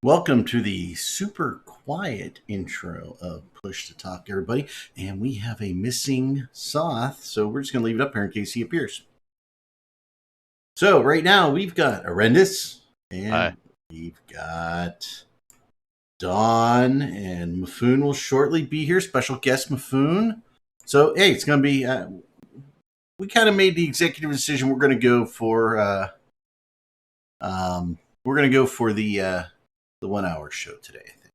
Welcome to the super quiet intro of Push to Talk, everybody. And we have a missing Soth, so we're just going to leave it up here in case he appears. So, right now, we've got Arendis, and Hi. we've got Dawn, and Mafoon will shortly be here. Special guest Mafoon. So, hey, it's going to be. We kind of made the executive decision. We're going to go for. We're going to go for the 1 hour show today, I think,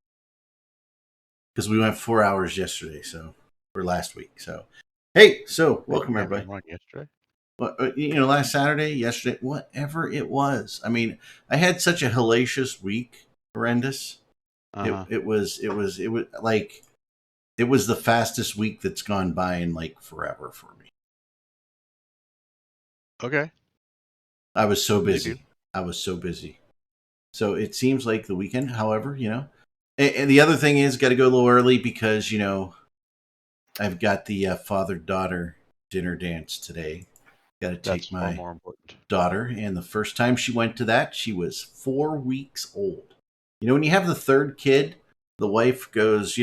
because we went 4 hours yesterday, or last week. So, hey, welcome everybody. Yesterday. Well, last Saturday, yesterday, whatever it was. I mean, I had such a hellacious week, horrendous. Uh-huh. It was like it was the fastest week that's gone by in like forever for me. Okay. I was so busy. So it seems like the weekend. However, and the other thing is, got to go a little early because I've got the father-daughter dinner dance today. Got to take my more important. daughter, and the first time she went to that, she was 4 weeks old. When you have the third kid, the wife goes,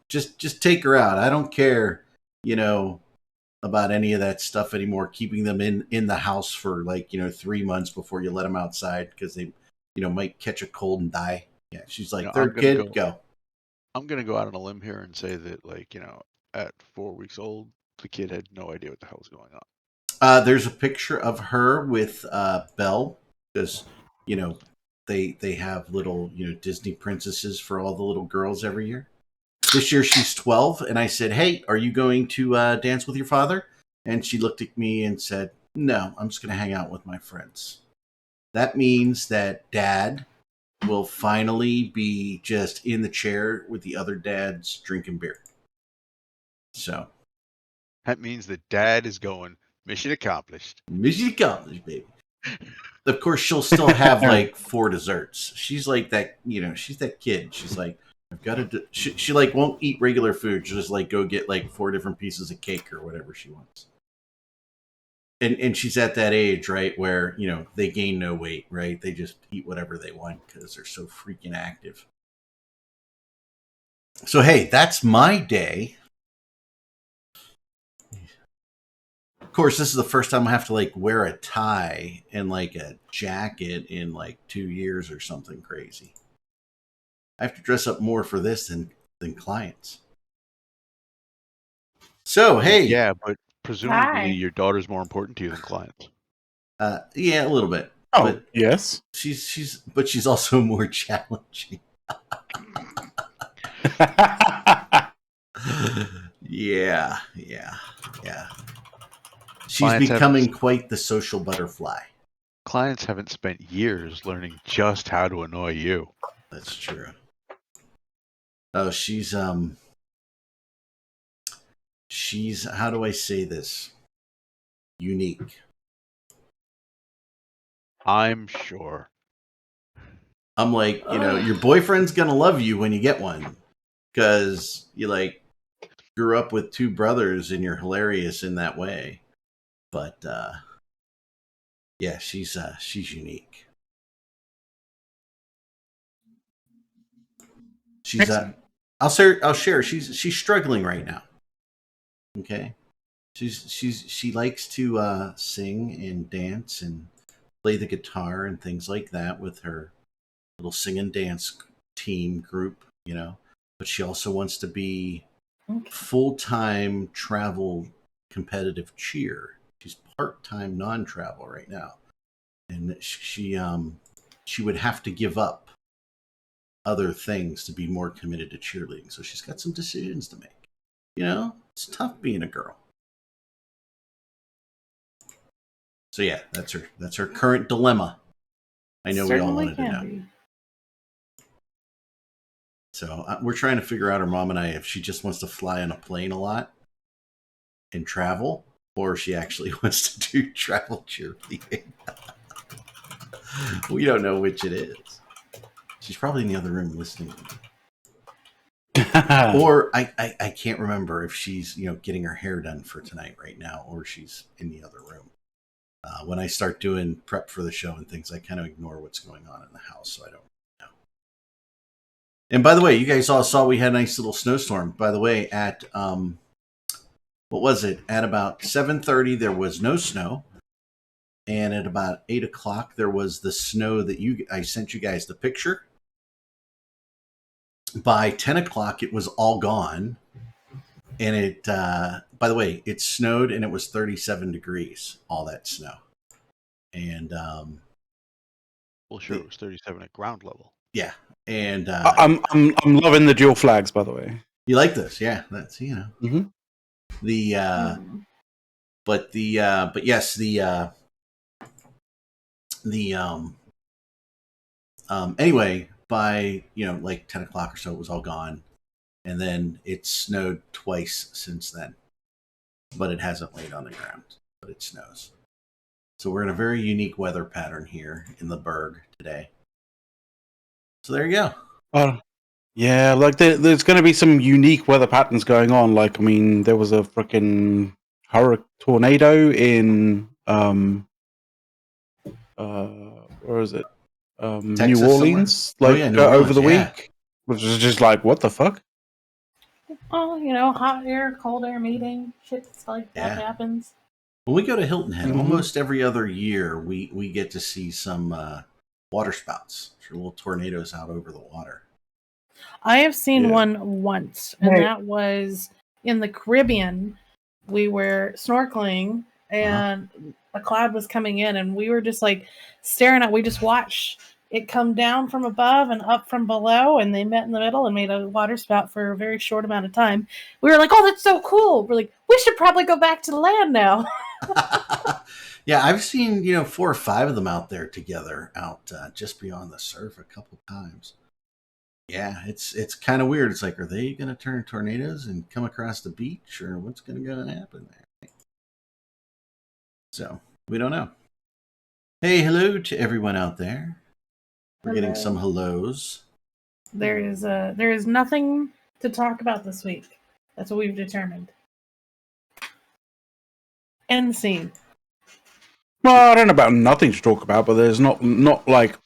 just take her out. I don't care, about any of that stuff anymore. Keeping them in the house for 3 months before you let them outside because they, might catch a cold and die. Yeah, she's like, third kid, go. I'm gonna go out on a limb here and say that, at 4 weeks old, the kid had no idea what the hell was going on. There's a picture of her with Belle because they have little Disney princesses for all the little girls every year. This year she's 12, and I said, "Hey, are you going to dance with your father?" And she looked at me and said, "No, I'm just going to hang out with my friends." That means that Dad will finally be just in the chair with the other dads drinking beer. So that means that Dad is going mission accomplished. Mission accomplished, baby. Of course, she'll still have like 4 desserts. She's like that, she's that kid. She's like, I've got to. She like won't eat regular food. She'll just like go get like 4 different pieces of cake or whatever she wants. And she's at that age, right, where they gain no weight, right? They just eat whatever they want because they're so freaking active. So hey, that's my day. Of course, this is the first time I have to like wear a tie and like a jacket in like 2 years or something crazy. I have to dress up more for this than clients. So hey, yeah, but presumably your daughter's more important to you than clients. Yeah, a little bit. Oh, but yes. She's also more challenging. Yeah. She's becoming quite the social butterfly. Clients haven't spent years learning just how to annoy you. That's true. Oh, she's how do I say this? Unique. I'm sure. I'm like, your boyfriend's gonna love you when you get one, because you like grew up with 2 brothers and you're hilarious in that way. But yeah, she's unique. She's I'll share. She's struggling right now. Okay, she likes to sing and dance and play the guitar and things like that with her little sing and dance team group, But she also wants to be full-time travel competitive cheer. She's part-time non-travel right now, and she would have to give up other things to be more committed to cheerleading. So she's got some decisions to make. It's tough being a girl. So yeah, that's her current dilemma. I know we all wanted to know. So we're trying to figure out, her mom and I, if she just wants to fly on a plane a lot and travel, or she actually wants to do travel cheerleading. We don't know which it is. She's probably in the other room listening. Or I can't remember if she's getting her hair done for tonight right now, or she's in the other room. When I start doing prep for the show and things, I kind of ignore what's going on in the house, so I don't know. And by the way, you guys all saw we had a nice little snowstorm. By the way, at what was it? At about 7:30, there was no snow, and at about 8 o'clock, there was the snow that I sent you guys the picture. By 10 o'clock, it was all gone, and it. By the way, it snowed, and it was 37 degrees. All that snow, and Well, sure, it was 37 at ground level. yeah, and I'm loving the dual flags, by the way. you like this, yeah? That's Mm-hmm. the but yes, the anyway, by like 10 o'clock or so, it was all gone, and then it snowed twice since then, but it hasn't laid on the ground, but it snows. So we're in a very unique weather pattern here in the Berg today. So there you go. Yeah, like there's going to be some unique weather patterns going on. Like, I mean, there was a freaking tornado in where is it? Texas New Orleans, somewhere? like New Orleans, over the week, which is just like, what the fuck? Oh, hot air, cold air meeting, shit like that happens. When we go to Hilton Head, almost every other year, we get to see some water spouts, little tornadoes out over the water. I have seen one once, and that was in the Caribbean. We were snorkeling, and a cloud was coming in, and we were just like staring at. We just watched it come down from above and up from below, and they met in the middle and made a water spout for a very short amount of time. We were like, "Oh, that's so cool!" We're like, "We should probably go back to the land now." Yeah, I've seen 4 or 5 of them out there together, out just beyond the surf a couple times. Yeah, it's kind of weird. It's like, are they going to turn tornadoes and come across the beach, or what's going to happen there? So we don't know. Hey, hello to everyone out there. We're getting some hellos. There is nothing to talk about this week. That's what we've determined. End scene. Well, I don't know about nothing to talk about, but there's not like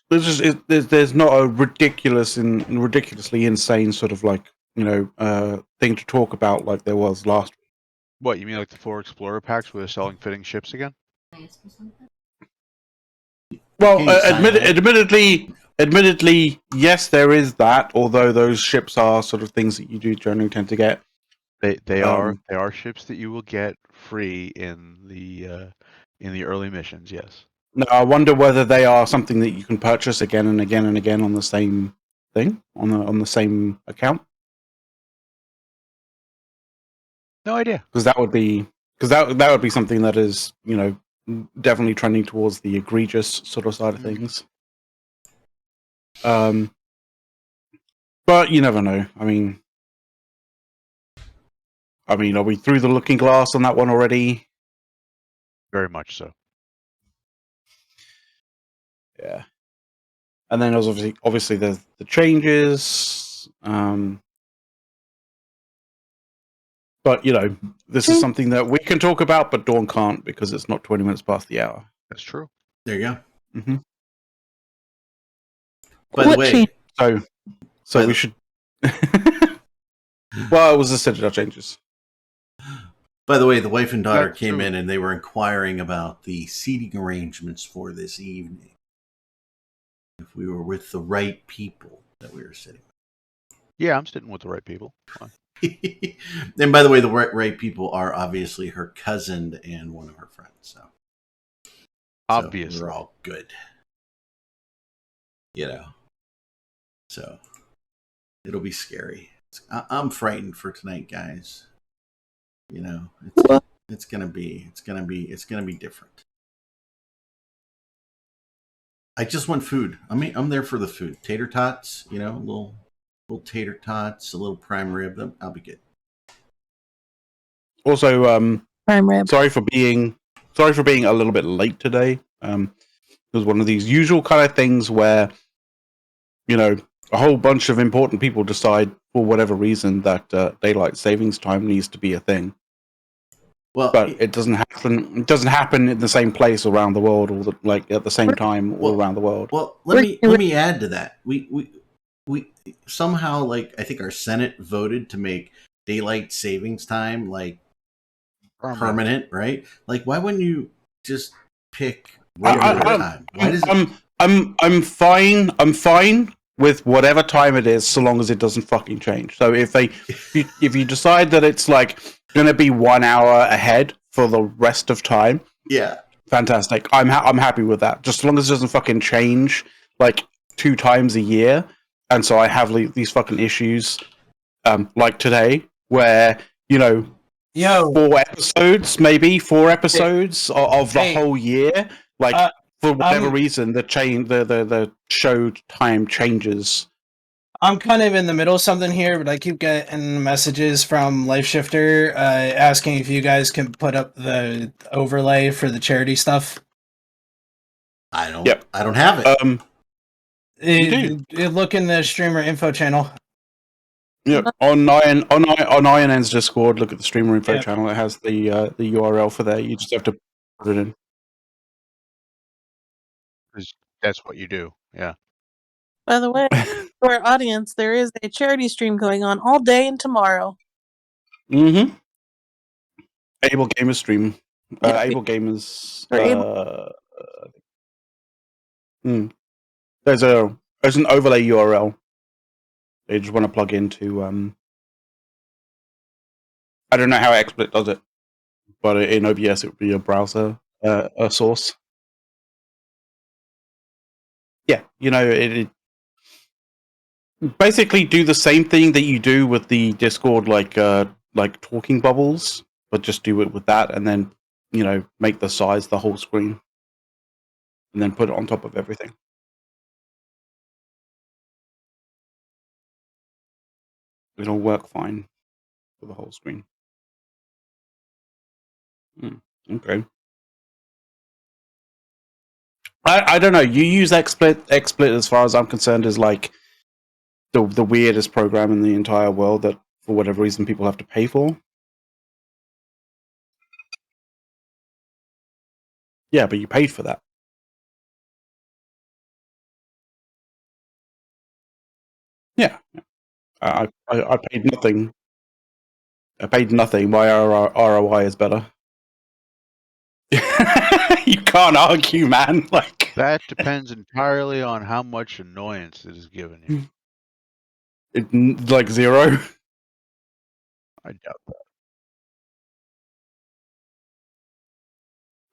there's not a ridiculously insane sort of like thing to talk about like there was last week. What, you mean like the 4 Explorer packs where they're selling fitting ships again? Well, admittedly, yes, there is that. Although those ships are sort of things that you do generally tend to get. They are ships that you will get free in the early missions. Yes. No, I wonder whether they are something that you can purchase again and again and again on the same thing on the same account. No idea. Because that would be something that is definitely trending towards the egregious sort of side of things. But you never know. I mean, are we through the looking glass on that one already? Very much so. Yeah. And then there's obviously there's the changes. But this is something that we can talk about, but Dawn can't because it's not 20 minutes past the hour. That's true. There you go. Mm-hmm. By the way, so we should. Well, it was the Citadel changes. By the way, the wife and daughter came in and they were inquiring about the seating arrangements for this evening. If we were with the right people that we were sitting with. Yeah, I'm sitting with the right people. And by the way, the right people are obviously her cousin and one of her friends. So obviously, we're all good. So it'll be scary. I'm frightened for tonight, guys. It's gonna be different. I just want food. I'm there for the food. Tater tots, little tater tots, a little prime rib. I'll be good. Also, prime rib. Sorry for being a little bit late today. It was one of these usual kind of things where, a whole bunch of important people decide for whatever reason that daylight savings time needs to be a thing. Well, but it doesn't happen. It doesn't happen in the same place around the world, or at the same time all around the world. Well, let me add to that. We we somehow, like, I think our Senate voted to make daylight savings time like permanent, right? Like, why wouldn't you just pick regular time? Why does it? I'm fine. I'm fine with whatever time it is, so long as it doesn't fucking change. So if you decide that it's like going to be 1 hour ahead for the rest of time, Yeah, fantastic. I'm happy with that. Just as long as it doesn't fucking change like 2 times a year, and so I have these fucking issues, like today, where Yo. 4 episodes, maybe 4 episodes of the whole year, like. For whatever reason, the show time changes. I'm kind of in the middle of something here, but I keep getting messages from Life Shifter asking if you guys can put up the overlay for the charity stuff. I don't. Yep. I don't have it. Look in the streamer info channel. Yep. On INN's Discord, look at the streamer info channel. It has the URL for there. You just have to put it in. That's what you do. Yeah. By the way, for our audience, there is a charity stream going on all day and tomorrow. Mm-hmm. Able Gamers stream. Able Gamers. There's an overlay URL. They just want to plug into. I don't know how XSplit does it, but in OBS it would be a browser a source. Yeah, it basically do the same thing that you do with the Discord, like talking bubbles, but just do it with that, and then make the size the whole screen, and then put it on top of everything. It'll work fine for the whole screen. Okay. I don't know. You use XSplit. XSplit, as far as I'm concerned, is like the weirdest program in the entire world that, for whatever reason, people have to pay for. Yeah, but you paid for that. Yeah. I paid nothing. I paid nothing. My ROI is better. You can't argue, man. Like that depends entirely on how much annoyance it is given you. Like 0. I doubt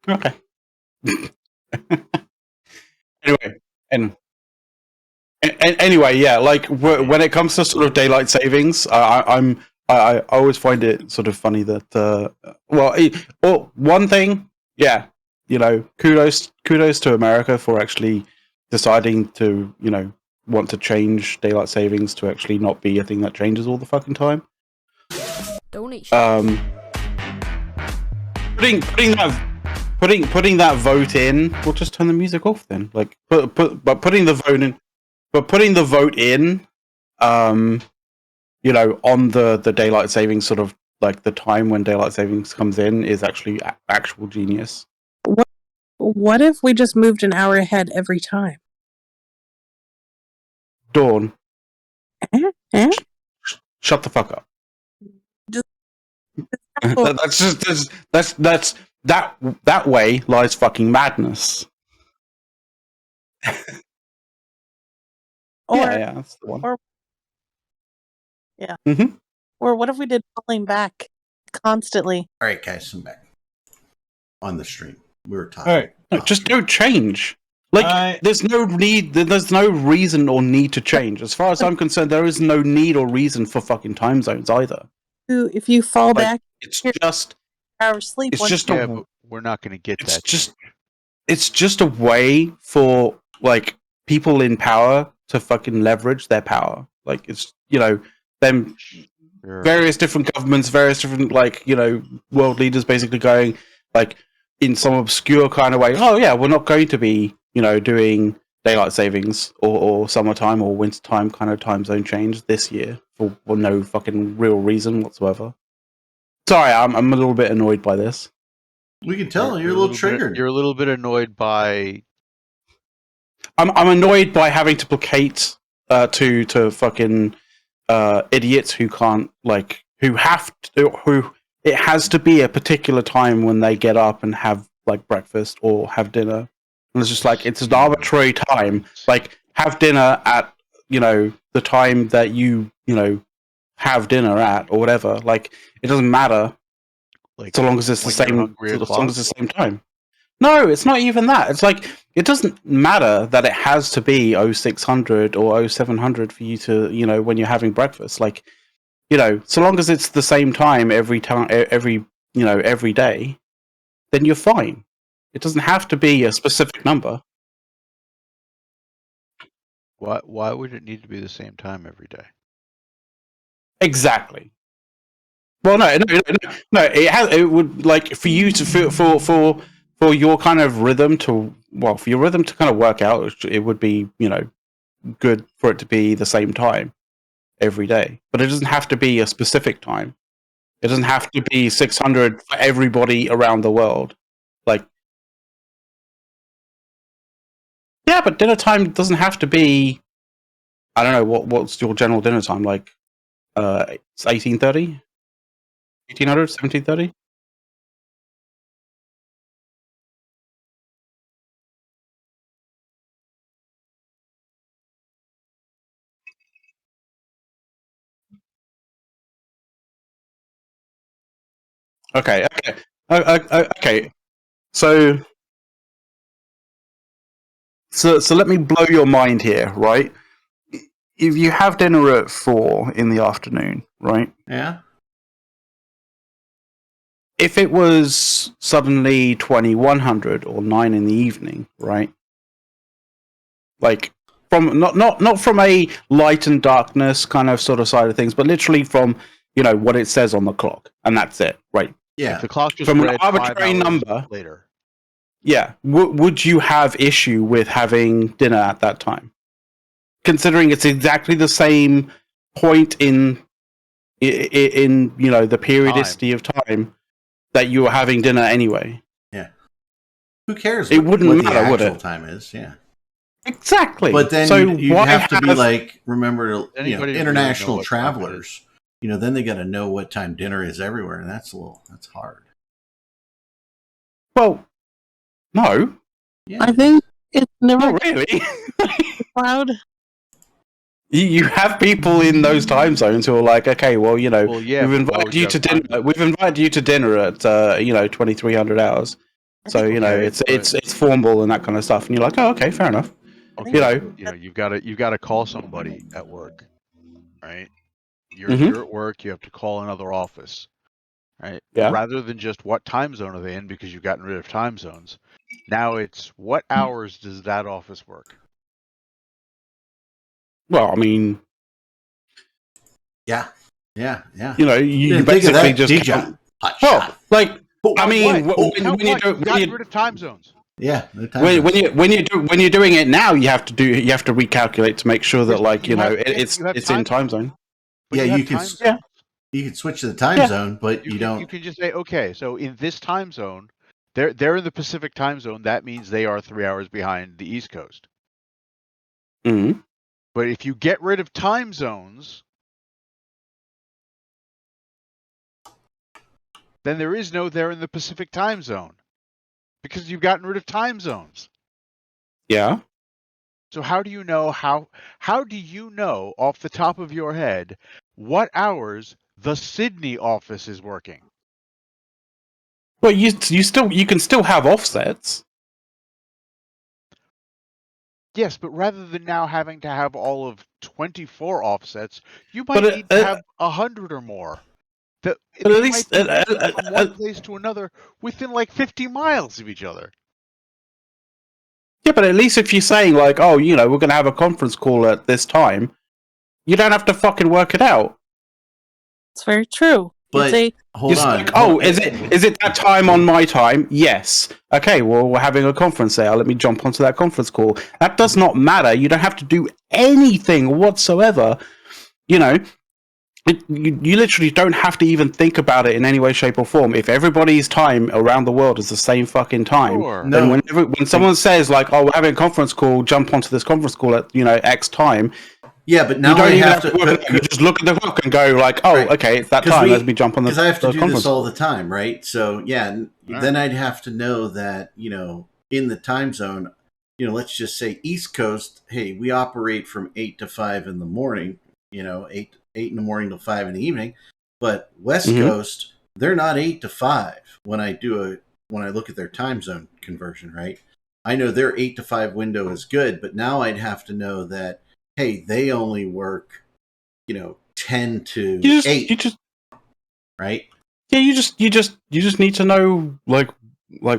that. Okay. Anyway, yeah. Like when it comes to sort of daylight savings, I always find it sort of funny that one thing, yeah, kudos to America for actually deciding to want to change daylight savings to actually not be a thing that changes all the fucking time. Donation. Putting that vote in, we'll just turn the music off then. Like putting the vote in, on the daylight savings, sort of like the time when daylight savings comes in, is actually actual genius. What if we just moved an hour ahead every time? Dawn. Shut the fuck up. That way lies fucking madness. Yeah, that's the one. Or what if we did falling back constantly? All right, guys, I'm back on the stream. We were talking. All right, no, just don't change. Like, there's no need. There's no reason or need to change. As far as I'm concerned, there is no need or reason for fucking time zones either. If you fall back, it's just hour sleep. It's just but we're not going to get that. It's just a way for like people in power to fucking leverage their power. Like it's them various different governments, various different world leaders basically going like in some obscure kind of way. Oh yeah, we're not going to be doing daylight savings or summertime or wintertime kind of time zone change this year for no fucking real reason whatsoever. Sorry, I'm a little bit annoyed by this. We can tell you're a little triggered. You're a little bit annoyed by. I'm annoyed by having to placate to fucking idiots who can't who it has to be a particular time when they get up and have like breakfast or have dinner, and it's just like it's an arbitrary time. Like have dinner at the time that you have dinner at or whatever. Like it doesn't matter, Like so long as it's the when you're same. hungry As long o'clock? as it's the same time. No, it's not even that. It's like it doesn't matter that it has to be 0600 or 0700 for you to when you're having breakfast. Like so long as it's the same time every day, then you're fine. It doesn't have to be a specific number. Why would it need to be the same time every day? Exactly. Well, no. It would like for you to for your kind of rhythm to for your rhythm to kind of work out. It would be good for it to be the same time every day, but it doesn't have to be a specific time. It doesn't have to be 600 for everybody around the world. Like, yeah, but dinner time doesn't have to be. I don't know what's your general dinner time like. It's 1830, 1800, 1730. Okay. Okay. So let me blow your mind here, right? If you have dinner at 4 in the afternoon, right? Yeah. If it was suddenly 2100 or 9 in the evening, right? Like from not from a light and darkness kind of sort of side of things, but literally from what it says on the clock, and that's it, right? Yeah. If the clock just From an read 5 arbitrary hours number. later. Yeah. Would you have issue with having dinner at that time? Considering it's exactly the same point in the periodicity of time that you were having dinner anyway. Yeah. Who cares? It wouldn't what matter, the would actual it? time is. Yeah. Exactly. But then so you'd why have to be like, remember, Anybody really know international what time it travelers. Then they got to know what time dinner is everywhere, and that's hard. Well, no, Yeah. I think it's never not really. cloud. You have people in those time zones who are like, okay, well, yeah, we've invited you to dinner. We've invited you to dinner at 2300 hours. So it's formal and that kind of stuff, and you're like, oh, okay, fair enough. Okay, you've got to call somebody at work, right? You're at work. You have to call another office, right? Yeah. Rather than just what time zone are they in, because you've gotten rid of time zones. Now it's what hours does that office work? Well, I mean, Yeah. you Think of basically that, just did count. ya? Hot Well, shot. like, I mean, When you got rid of time zones. Yeah. No time when zones. when you're doing it now, you have to recalculate to make sure that it's in time zone. But Yeah, you have you can. time zones. You can switch to the time zone, but you don't. You can just say, okay, so in this time zone, they're in the Pacific time zone. That means they are 3 hours behind the East Coast. Mm-hmm. But if you get rid of time zones, then there is no they're in the Pacific time zone, because you've gotten rid of time zones. Yeah. So how do you know off the top of your head what hours the Sydney office is working? Well, you can still have offsets. Yes, but rather than now having to have all of 24 offsets, you might need to have 100 or more. But at least from one place to another within like 50 miles of each other. Yeah, but at least if you're saying like, oh, we're going to have a conference call at this time, you don't have to fucking work it out. It's very true. But hold on. Like, is it that time on my time? Yes. Okay, well, we're having a conference there. Let me jump onto that conference call. That does not matter. You don't have to do anything whatsoever. You literally don't have to even think about it in any way, shape, or form. If everybody's time around the world is the same fucking time, then when someone says like, "Oh, we're having a conference call," jump onto this conference call at X time. Yeah, but now you don't I even have have to. to work it out. You just look at the clock and go like, "Oh, Right. okay, it's that 'Cause time. Let me jump on the because I have to the do conference this all call." the time, right? So yeah, then I'd have to know that in the time zone, let's just say East Coast. Hey, we operate from 8 to 5 in the morning. 8 in the morning to 5 in the evening. But West Mhm. Coast, they're not 8 to 5 when I look at their time zone conversion, right? I know their 8 to 5 window is good, but now I'd have to know that hey, they only work 10 to You 8, just right? yeah, you just need to know like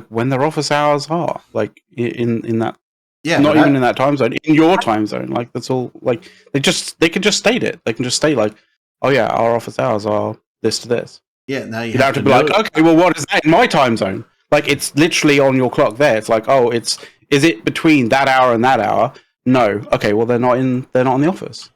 when their office hours are, like in that, Yeah, not but even in that time zone, in your time zone. Like that's all. Like they can just state it. They can just state like, oh yeah, our office hours are this to this. yeah, now you You don't have have to to be like, know. okay, well, what is that in my time zone? Like it's literally on your clock there. It's like, oh, is it between that hour and that hour? No. Okay, well they're not in the office.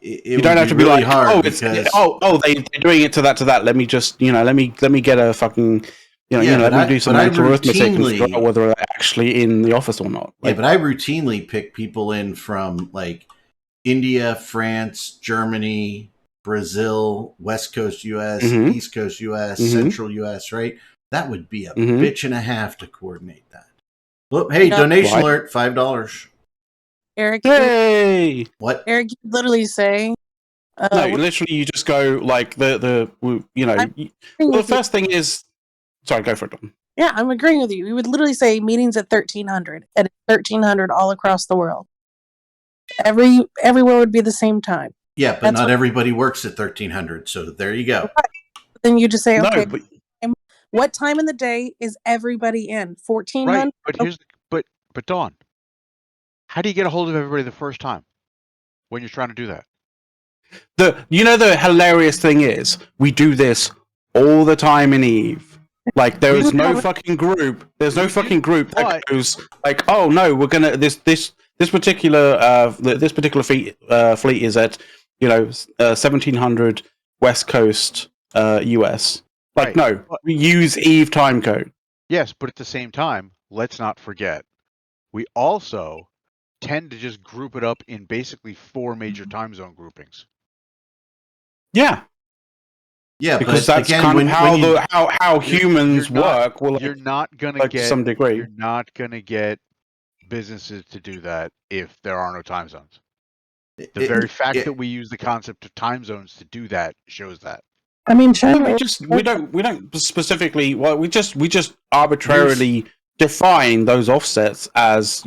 It You would don't be have to be really like, hard oh, it's because they're doing it to that. Let me just let me get a fucking yeah, let me do some but I mental arithmetic and figure out routinely whether they're actually in the office or not. yeah, Like, but I routinely pick people in from like India, France, Germany, Brazil, West Coast US, mm-hmm, East Coast US, mm-hmm, Central US, right? That would be a mm-hmm. bitch and a half to coordinate that. Look, hey, Yeah. donation Why? alert, $5. Eric, Yay! What? Eric, you literally say, No, we're literally, you just go like the agreeing well, the with you. first thing is, sorry, go for it, Don. Yeah, I'm agreeing with you. We would literally say meetings at 1300, and it's 1300 all across the world. Everywhere would be the same time. Yeah, but not everybody works at 1300, so there you go. Right. Then you just say, No, okay, but what time in the day is everybody in? 1400? Right, but here's but Dawn, how do you get a hold of everybody the first time when you're trying to do that? the hilarious thing is we do this all the time in Eve. Like there is no fucking group. There's no fucking group that goes like, oh no, we're gonna this particular fleet is at 1700 West Coast US. Like Right. no, we use Eve time code. Yes, but at the same time, let's not forget, we also tend to just group it up in basically 4 major time zone groupings. Yeah. Yeah, Because but that's again, kind of when how humans work. Well, you're not gonna like, get to some degree. You're not gonna get businesses to do that if there are no time zones. The very fact that we use the concept of time zones to do that shows that. I mean, we don't specifically. Well, we just arbitrarily define those offsets as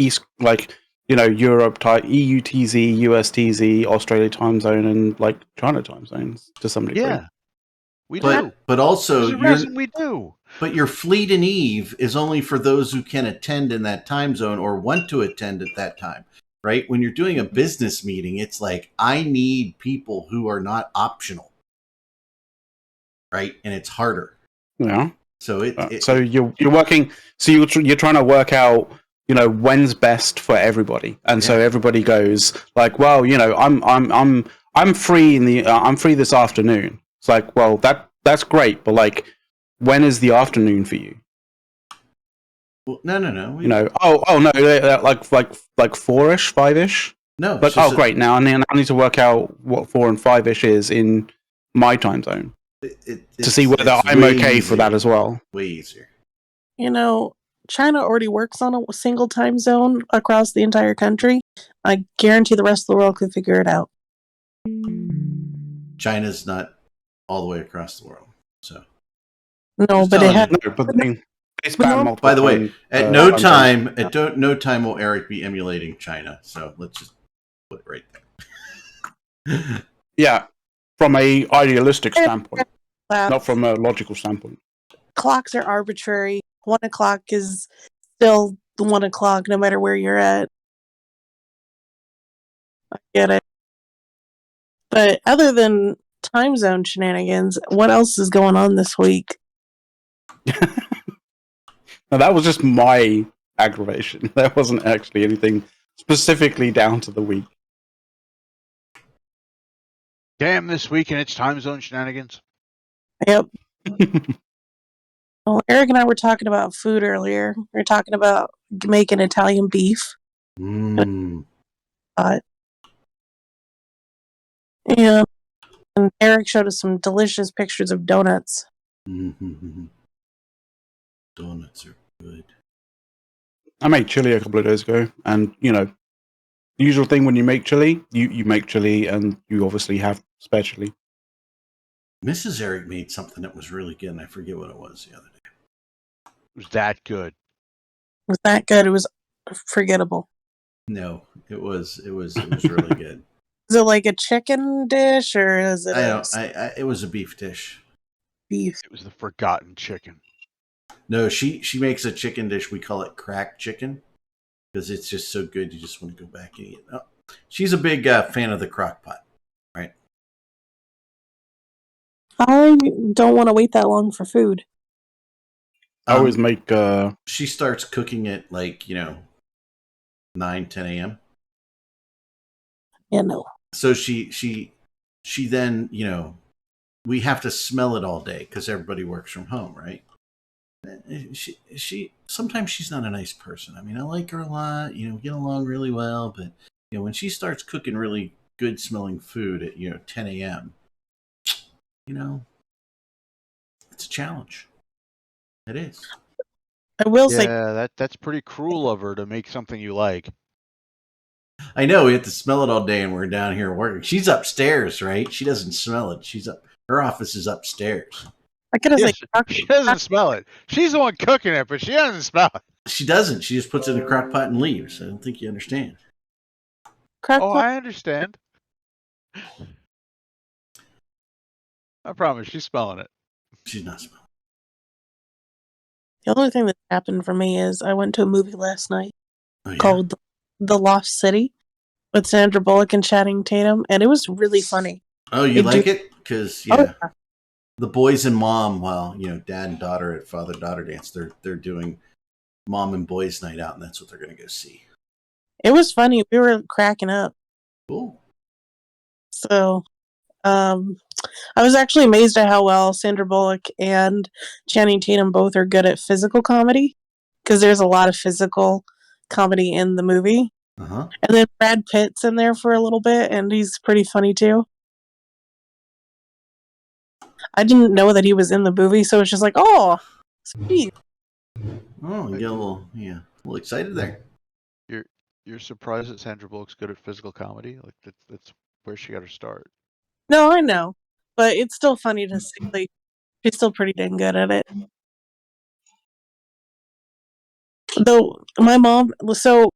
East, like Europe type, EUTZ, USTZ, Australia time zone, and like China time zones to some degree. Yeah, we do. But also, there's a reason we do. But your fleet in Eve is only for those who can attend in that time zone or want to attend at that time, right? When you're doing a business meeting, it's like, I need people who are not optional, right? And it's harder. Yeah. So you're working. So you're trying to work out, when's best for everybody, and so everybody goes like, well, I'm free I'm free this afternoon. It's like, well, that's great, but like, when is the afternoon for you? Well, no. Oh no, like 4ish, 5ish. No, But great. Now I need to work out what 4 and 5ish is in my time zone to see whether I'm okay for that as well. Way easier. China already works on a single time zone across the entire country. I guarantee the rest of the world could figure it out. China's not all the way across the world, so no, but it has. No, but they span multiple. By the way, at no time will Eric be emulating China. So let's just put it right there. Yeah, from a idealistic standpoint, not from a logical standpoint. Clocks are arbitrary. 1 o'clock is still the 1 o'clock, no matter where you're at. I get it. But other than time zone shenanigans, what else is going on this week? No, that was just my aggravation. There wasn't actually anything specifically down to the week. Damn this week and its time zone shenanigans. Yep. Well, Eric and I were talking about food earlier. We were talking about making Italian beef. Yeah. And Eric showed us some delicious pictures of donuts. Mm-hmm. Donuts are good. I made chili a couple of days ago, and the usual thing when you make chili, you make chili, and you obviously have spare chili. Mrs. Eric made something that was really good, and I forget what it was the other day. It was that good. It was that good. It was forgettable. No, it was really good. Is it like a chicken dish or is it it was a beef dish. beef? It was the forgotten chicken. No, she makes a chicken dish. We call it cracked chicken because it's just so good. You just want to go back and eat it. Oh, she's a big fan of the crock pot, right? I don't want to wait that long for food. I always make. She starts cooking at 9, 10 a.m. Yeah, no. So she then we have to smell it all day because everybody works from home, right? She sometimes she's not a nice person. I mean, I like her a lot. Get along really well, but when she starts cooking really good smelling food at 10 a.m. It's a challenge. It is. I will say, that's pretty cruel of her to make something you like. I know we have to smell it all day, and we're down here working. She's upstairs, right? She doesn't smell it. She's up. Her office is upstairs. I gotta say, She doesn't smell it. She's the one cooking it, but she doesn't smell it. She doesn't. She just puts it in a crock pot and leaves. I don't think you understand. I understand. I promise, she's smelling it. She's not smelling. The only thing that happened for me is I went to a movie last night Yeah? called The Lost City with Sandra Bullock and Channing Tatum, and it was really funny. Oh, you like it? Because the boys and mom, dad and daughter at father-daughter dance, they're doing mom and boys night out, and that's what they're going to go see. It was funny. We were cracking up. Cool. So, I was actually amazed at how well Sandra Bullock and Channing Tatum both are good at physical comedy, because there's a lot of physical comedy in the movie. Uh-huh. And then Brad Pitt's in there for a little bit, and he's pretty funny too. I didn't know that he was in the movie, so it's just like, oh, sweet. Oh, you get a little excited there. You're surprised that Sandra Bullock's good at physical comedy? Like that's where she got her start. No, I know, but it's still funny to see. Like, she's still pretty dang good at it. Though my mom, so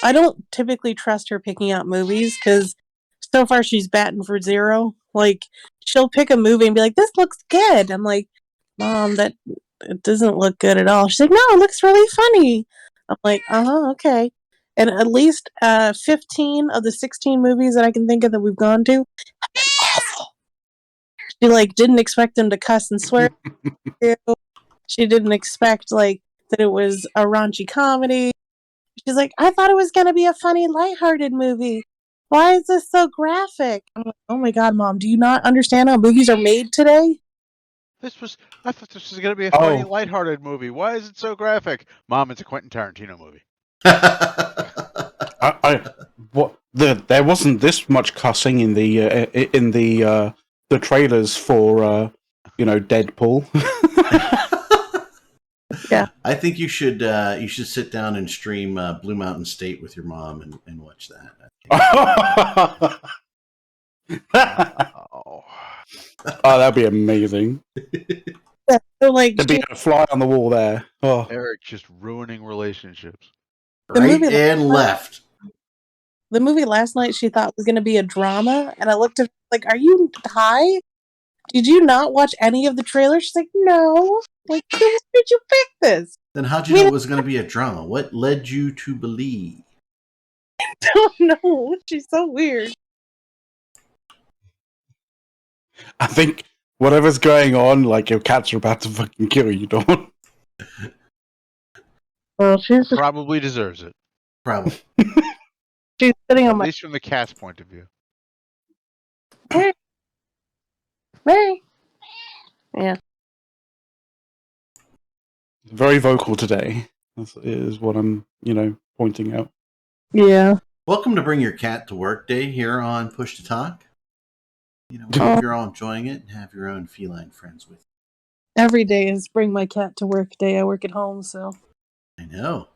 I don't typically trust her picking out movies because so far she's batting for zero. Like, she'll pick a movie and be like, "This looks good." I'm like, "Mom, it doesn't look good at all." She's like, "No, it looks really funny." I'm like, okay. And at least 15 of the 16 movies that I can think of that we've gone to have been awful. She didn't expect them to cuss and swear. She didn't expect that it was a raunchy comedy. She's like, "I thought it was going to be a funny, lighthearted movie. Why is this so graphic?" I'm like, "Oh my God, Mom, do you not understand how movies are made today?" I thought this was going to be a funny, lighthearted movie. Why is it so graphic? Mom, it's a Quentin Tarantino movie. There wasn't this much cussing in the trailers for Deadpool. Yeah, I think you should sit down and stream Blue Mountain State with your mom and watch that. That'd be amazing. Yeah, so There'd be a fly on the wall there. Oh. Eric just ruining relationships. Right and left. The movie last night she thought was going to be a drama, and I looked at her like, "Are you high? Did you not watch any of the trailers?" She's like, "No." Like, who did you pick this? Then how'd you know it was going to be a drama? What led you to believe? I don't know. She's so weird. I think whatever's going on, your cats are about to fucking kill you, Dawn. Well, she's probably deserves it. Probably. She's sitting on At least from the cat's point of view. Mary. Yeah. Very vocal today. That is what I'm, pointing out. Yeah. Welcome to Bring Your Cat to Work Day here on Push to Talk. we hope you're all enjoying it and have your own feline friends with you. Every day is bring my cat to work day. I work at home, so. I know.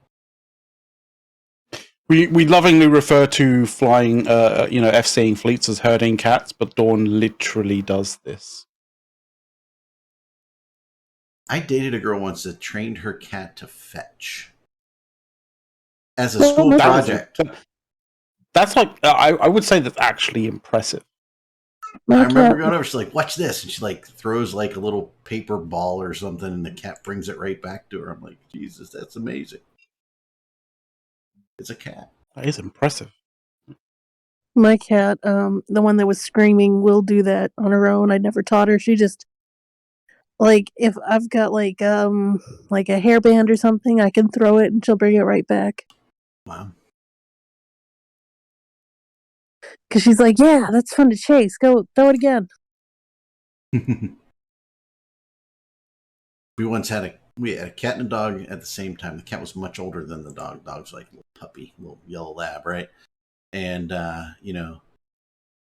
We lovingly refer to flying, FCing fleets as herding cats, but Dawn literally does this. I dated a girl once that trained her cat to fetch as a school project. That's like, I would say that's actually impressive. I remember going over, she's like, watch this. And she like throws like a little paper ball or something and the cat brings it right back to her. I'm like, Jesus, that's amazing. It's a cat. That is impressive. My cat, the one that was screaming, will do that on her own. I never taught her. She just, like, if I've got like a hairband or something, I can throw it and she'll bring it right back. Wow. Because she's like, yeah, that's fun to chase. Go throw it again. We had a cat and a dog at the same time. The cat was much older than the dog. The dog's like a little puppy, little yellow lab, right? And the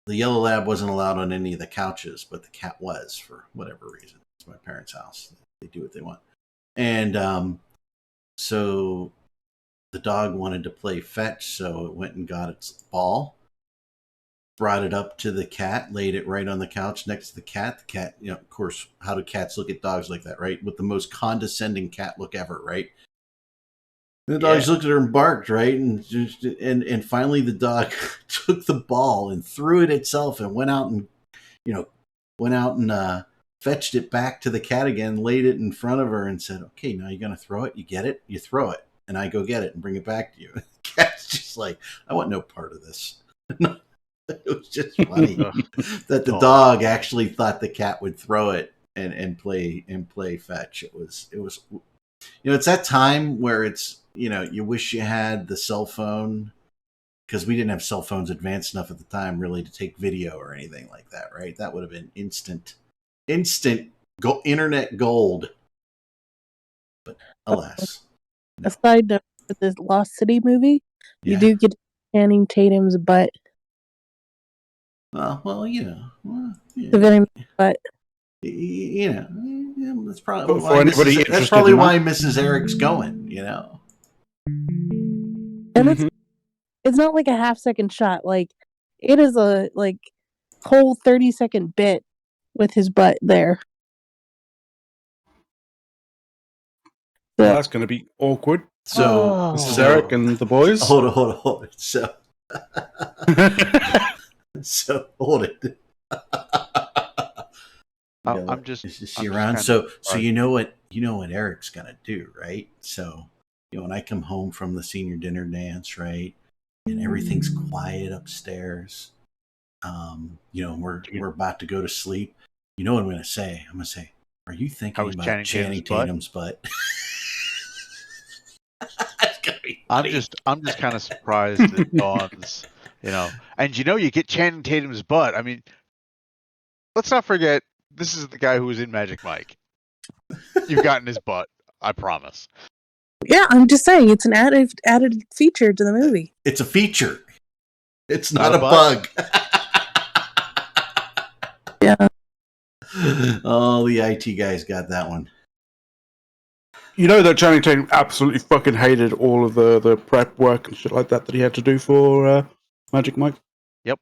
yellow lab wasn't allowed on any of the couches, but the cat was for whatever reason. It's my parents' house. They do what they want. And so the dog wanted to play fetch, so it went and got its ball, brought it up to the cat, laid it right on the couch next to the cat. The cat, of course, how do cats look at dogs like that, right? With the most condescending cat look ever, right? And the dog just looked at her and barked, right? And finally the dog took the ball and threw it itself and went out and fetched it back to the cat again, laid it in front of her and said, okay, now you're going to throw it. You get it? You throw it. And I go get it and bring it back to you. The cat's just like, I want no part of this. It was just funny that the dog actually thought the cat would throw it and play fetch. It was it's that time where it's you wish you had the cell phone, because we didn't have cell phones advanced enough at the time really to take video or anything like that, right? That would have been instant internet gold. But alas. No. A side note for this Lost City movie, you do get Channing Tatum's butt. Well, The butt. That's probably for anybody that's probably why Mrs. Eric's going, And it's not like a half-second shot. Like, it is a whole 30-second bit with his butt there. Yeah. That's going to be awkward. So, Mrs. Eric and the boys. Hold on. So hold it. I'm just. Is she around? So you know what Eric's gonna do, right? So when I come home from the senior dinner dance, right, and everything's quiet upstairs, we're about to go to sleep. You know what I'm gonna say? I'm gonna say, "Are you thinking about Channing Tatum's butt?" I'm just kind of surprised at Dawn's, and you get Channing Tatum's butt. I mean, let's not forget, this is the guy who was in Magic Mike. You've gotten his butt, I promise. Yeah, I'm just saying, it's an added feature to the movie. It's a feature. It's not a bug. Yeah. Oh, the IT guys got that one. You know that Channing Tatum absolutely fucking hated all of the prep work and shit like that he had to do for Magic Mike? Yep.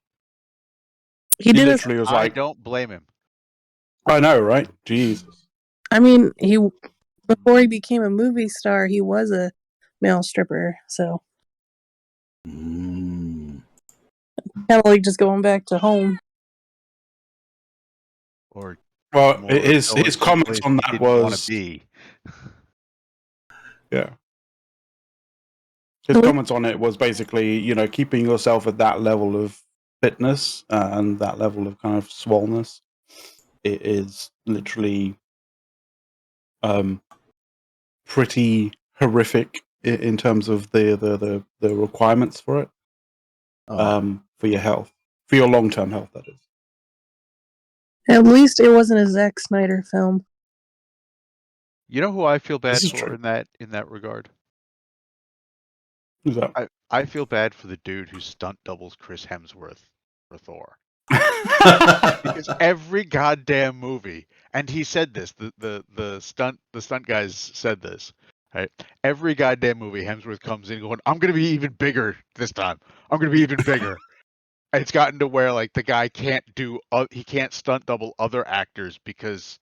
He did literally was like... I don't blame him. I know, right? Jesus. I mean, before he became a movie star, he was a male stripper, so... Kind of like just going back to home. Well, his comments on that was... Yeah. His comments on it was basically, keeping yourself at that level of fitness and that level of kind of swollenness. It is literally pretty horrific in terms of the requirements for it. For your health. For your long-term health, that is. At least it wasn't a Zack Snyder film. You know who I feel bad for in that regard? Who's that? I feel bad for the dude who stunt doubles Chris Hemsworth for Thor. Because every goddamn movie, and he said this, the stunt guys said this, right? Every goddamn movie, Hemsworth comes in going, "I'm gonna be even bigger this time. I'm gonna be even bigger." And it's gotten to where like the guy can't he can't stunt double other actors because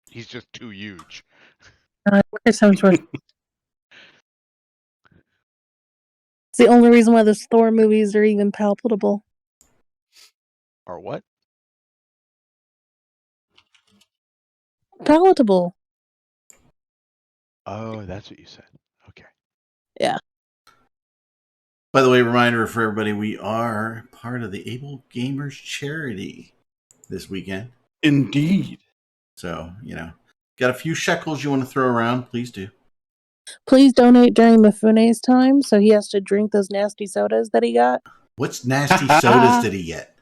he's just too huge. Chris Hemsworth. It's the only reason why the Thor movies are even palpable. Or what? Palatable. Oh, that's what you said. Okay. Yeah. By the way, reminder for everybody, we are part of the Able Gamers charity this weekend. Indeed. So, got a few shekels you want to throw around, please do. Please donate during Mifune's time so he has to drink those nasty sodas that he got. What's nasty sodas did he get?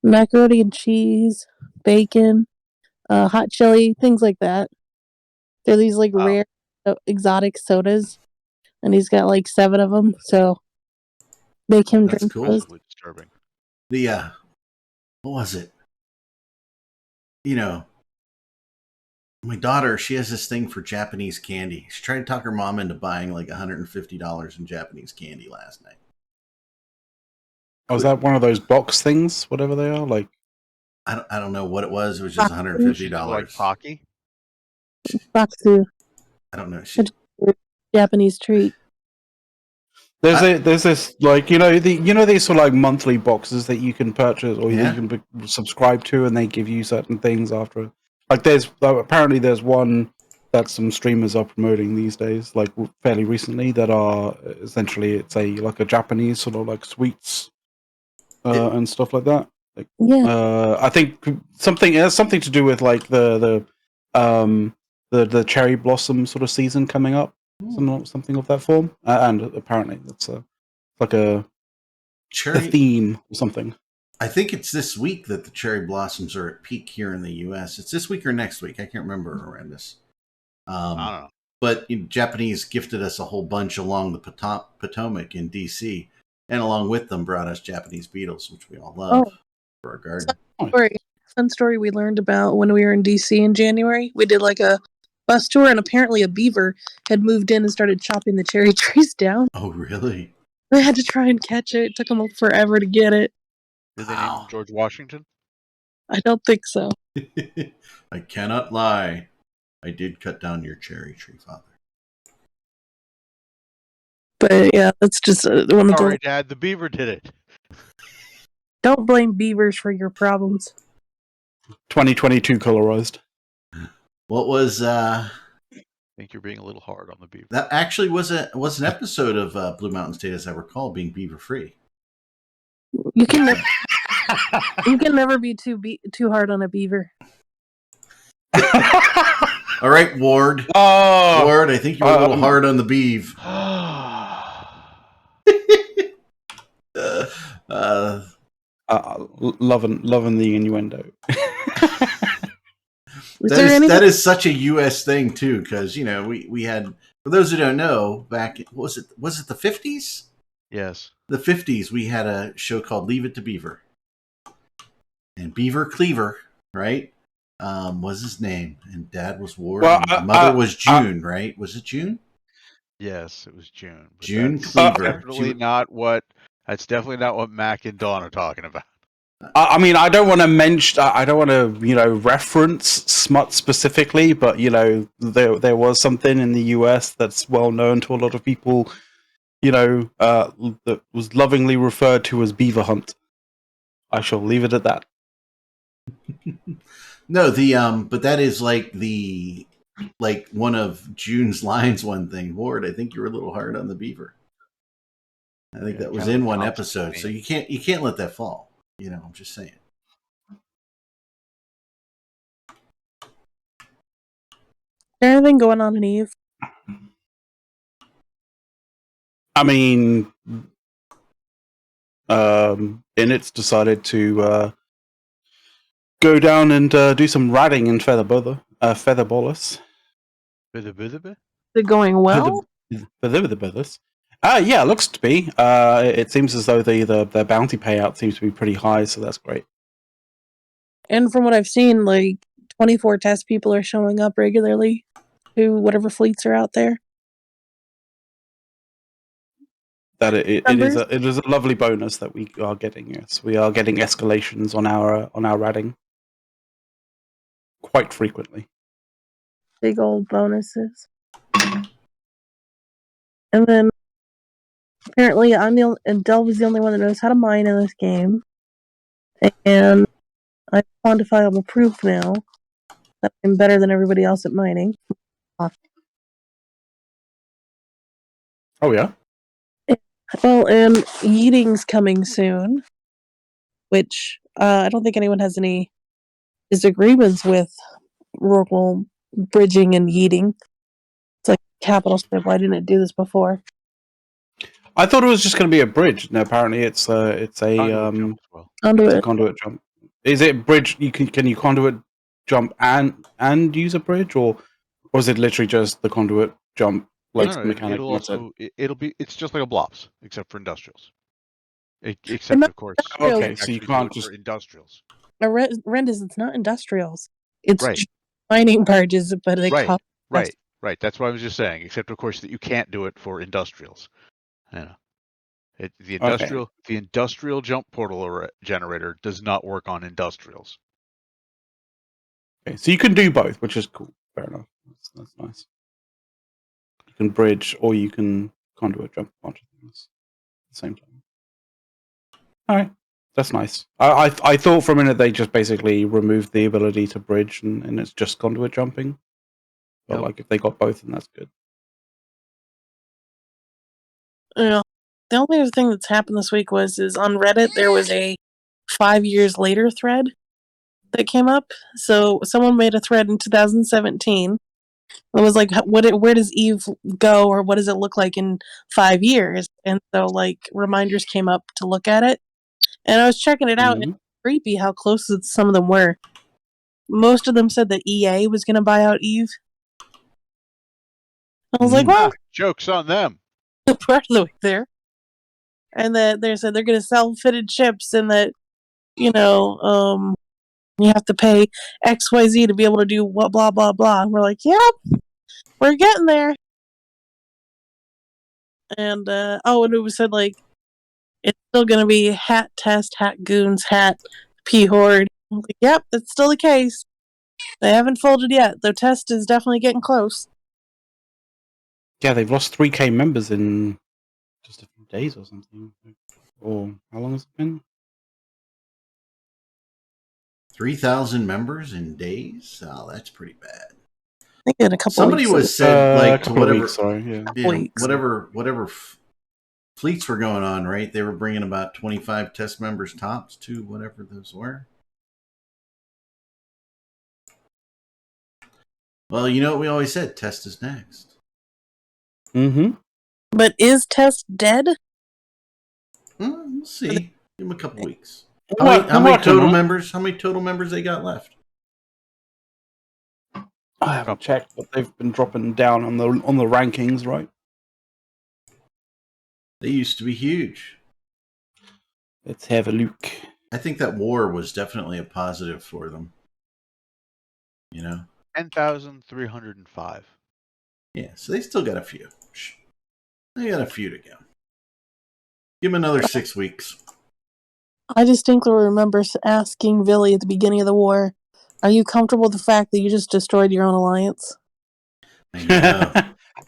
Macaroni and cheese, bacon, hot chili, things like that. They're these like rare exotic sodas, and he's got like 7 of them, so make him That's drink cool. those. Disturbing. The what was it? My daughter, she has this thing for Japanese candy. She tried to talk her mom into buying like $150 in Japanese candy last night. Oh, is that one of those box things, whatever they are? Like, I don't know what it was. It was just $150. Like Pocky? Baksu. I don't know. Japanese treat. there's this like these sort of like monthly boxes that you can purchase or you can subscribe to, and they give you certain things after. Like there's apparently there's one that some streamers are promoting these days, like fairly recently, that are essentially it's a Japanese sort of like sweets and stuff like that. Like, I think something to do with like the cherry blossom sort of season coming up, something of that form, and apparently that's like a theme or something. I think it's this week that the cherry blossoms are at peak here in the U.S. It's this week or next week. I can't remember. Horrendous. I don't know. But Japanese gifted us a whole bunch along the Potomac in D.C., and along with them brought us Japanese beetles, which we all love for our garden. Fun story we learned about when we were in D.C. in January. We did like a bus tour, and apparently a beaver had moved in and started chopping the cherry trees down. Oh, really? They had to try and catch it. It took them forever to get it. Did they name him George Washington? I don't think so. I cannot lie. I did cut down your cherry tree, Father. But yeah, that's just one of Sorry, Dad. The beaver did it. Don't blame beavers for your problems. 2022 colorized. What was? I think you're being a little hard on the beaver. That actually was an episode of Blue Mountain State, as I recall, being beaver free. You can never be too hard on a beaver. All right, Ward. Ward, I think you were a little hard on the beeve. Loving the innuendo. That is such a U.S. thing too, because we had, for those who don't know, back was it the 50s? Yes, the 50s. We had a show called Leave It to Beaver, and Beaver Cleaver, right? Was his name, and Dad was Ward. Well, Mother was June, right? Was it June? Yes, it was June. June Cleaver. That's definitely not what Mac and Dawn are talking about. I mean, I don't want to reference smut specifically, but there was something in the US that's well known to a lot of people, that was lovingly referred to as beaver hunt. I shall leave it at that. No, but that is like one of June's lines. One thing, Ward, I think you were a little hard on the beaver. I think that was in one episode, so you can't let that fall. I'm just saying. Is there anything going on in Eve? I mean, Init's decided to go down and do some riding in Featherbolus. Is it going well? Featherbolus. Yeah, it looks to be. It seems as though the bounty payout seems to be pretty high, so that's great. And from what I've seen, like 24 test people are showing up regularly to whatever fleets are out there. That it is a lovely bonus that we are getting. Yes, we are getting escalations on our ratting quite frequently. Big old bonuses. And then apparently Delve is the only one that knows how to mine in this game. And I have quantifiable proof now that I'm better than everybody else at mining. Oh yeah. Well, and yeeting's coming soon, which I don't think anyone has any disagreements with Rorqual bridging and yeeting. It's like capital ship. Why didn't it do this before? I thought it was just going to be a bridge. No, apparently it's a conduit jump. Is it bridge? Can you conduit jump and use a bridge, or is it literally just the conduit jump mechanic? It's just like a Blops, except for industrials. Except of course, okay, so you can't just industrials. Rendis, it's not industrials. It's mining barges, but they cost Right. That's what I was just saying. Except of course that you can't do it for industrials. The industrial jump portal generator does not work on industrials. Okay, so you can do both, which is cool. Fair enough. That's nice. You can bridge, or you can conduit jump a bunch of things at the same time. All right, that's nice. I thought for a minute they just basically removed the ability to bridge, and it's just conduit jumping. But like if they got both, then that's good. Yeah. The only other thing that's happened this week is on Reddit there was a 5 years later thread that came up. So someone made a thread in 2017. It was like, where does Eve go, or what does it look like in 5 years? And so like reminders came up to look at it, and I was checking it out. And it's creepy how close some of them were. Most of them said that EA was going to buy out Eve. I was like, well, joke's on them. Part of the way there. And that they said they're going to sell fitted ships, and that you have to pay XYZ to be able to do what blah blah blah. And we're like, yep, we're getting there. And and it was said like it's still going to be hat test, hat goons, hat P horde. Like, yep, that's still the case. They haven't folded yet. The test is definitely getting close. Yeah, they've lost 3K members in just a few days or something. Or how long has it been? 3,000 members in days? Oh, that's pretty bad. I think in a couple Somebody weeks. was said like to whatever weeks, sorry, whatever fleets were going on, right? They were bringing about 25 test members tops to whatever those were. Well, you know what we always said, test is next. Mm-hmm. But is Test dead? We'll see. Give them a couple weeks. How many total members? How many total members they got left? I haven't checked, but they've been dropping down on the rankings, right? They used to be huge. Let's have a look. I think that war was definitely a positive for them. 10,305. Yeah, so they still got a few. They got a few to go. Give them another 6 weeks. I distinctly remember asking Billy at the beginning of the war, "Are you comfortable with the fact that you just destroyed your own alliance?" I know.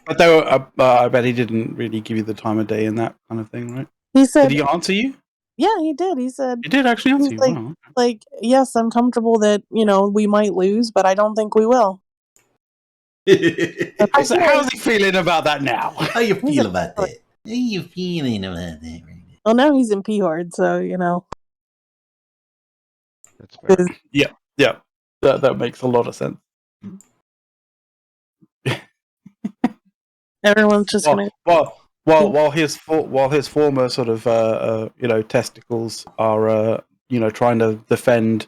But though, I bet he didn't really give you the time of day and that kind of thing, right? He said, "Did he answer you?" Yeah, he did. He said he did actually answer you. Like, yes, I'm comfortable that we might lose, but I don't think we will. How's he feeling about that now? How you feel about that? How you feeling about that right now? Well, now he's in P Horde, so That's fair. Yeah. That makes a lot of sense. Everyone's just gonna. While his former sort of testicles are trying to defend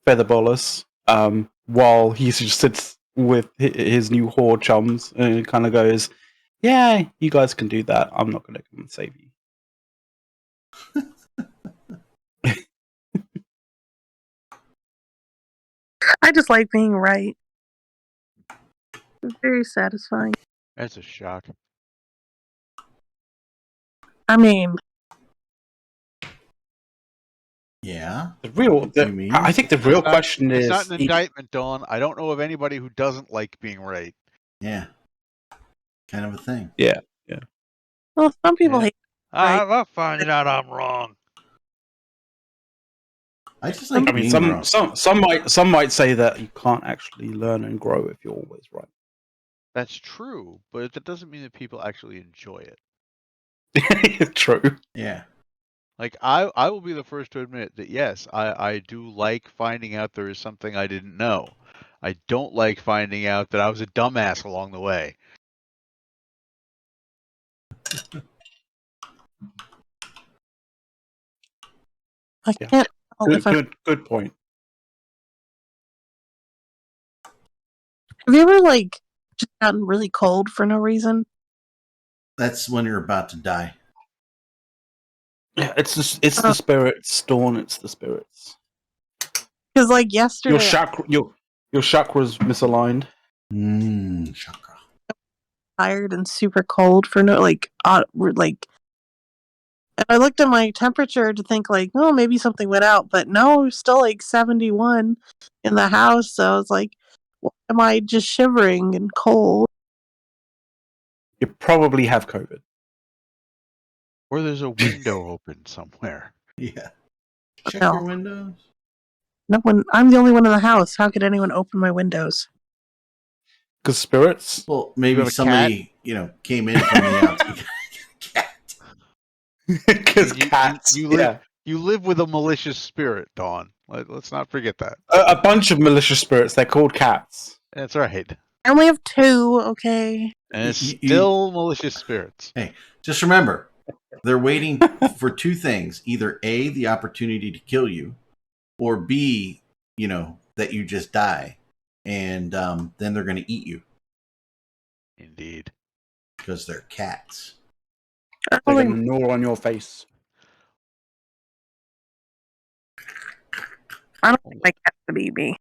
Featherbolus, while he just sits with his new horde chums and kind of goes, "Yeah, you guys can do that. I'm not going to come and save you." I just like being right. It's very satisfying. That's a shock. I mean, Yeah. I think the real question It's is not an indictment, Dawn. I don't know of anybody who doesn't like being right. Yeah. Kind of a thing. Yeah. well, some people hate right. I'll find out I'm wrong. I just like I mean, being wrong. some might say that you can't actually learn and grow if you're always right. That's true, but that doesn't mean that people actually enjoy it. True. Yeah. Like I will be the first to admit that yes, I do like finding out there is something I didn't know. I don't like finding out that I was a dumbass along the way. I Yeah. can't tell if I Good point. have you ever like just gotten really cold for no reason? That's when you're about to die. Yeah, it's the spirits, Dawn. It's the spirits. Because like yesterday, Your chakra's misaligned. Chakra. tired and super cold for no like and I looked at my temperature to think like, oh, maybe something went out, but no, it's still like 71 in the house. So I was like, why am I just shivering and cold? You probably have COVID. Or there's a window open somewhere. Yeah. Check No. your windows. No one. I'm the only one in the house. How could anyone open my windows? Because spirits. Well, You maybe have a somebody, came in from the outside. Cat. Because You- cats. you live- yeah. You live with a malicious spirit, Dawn. Let's not forget that. A bunch of malicious spirits. They're called cats. That's right. I only have 2. Okay. And it's You- still malicious spirits. Just remember, they're waiting for 2 things: either A, the opportunity to kill you, or B, that you just die, and then they're going to eat you Indeed. because they're cats. I They're don't going think- to gnaw on your face. I don't think my cat would eat me.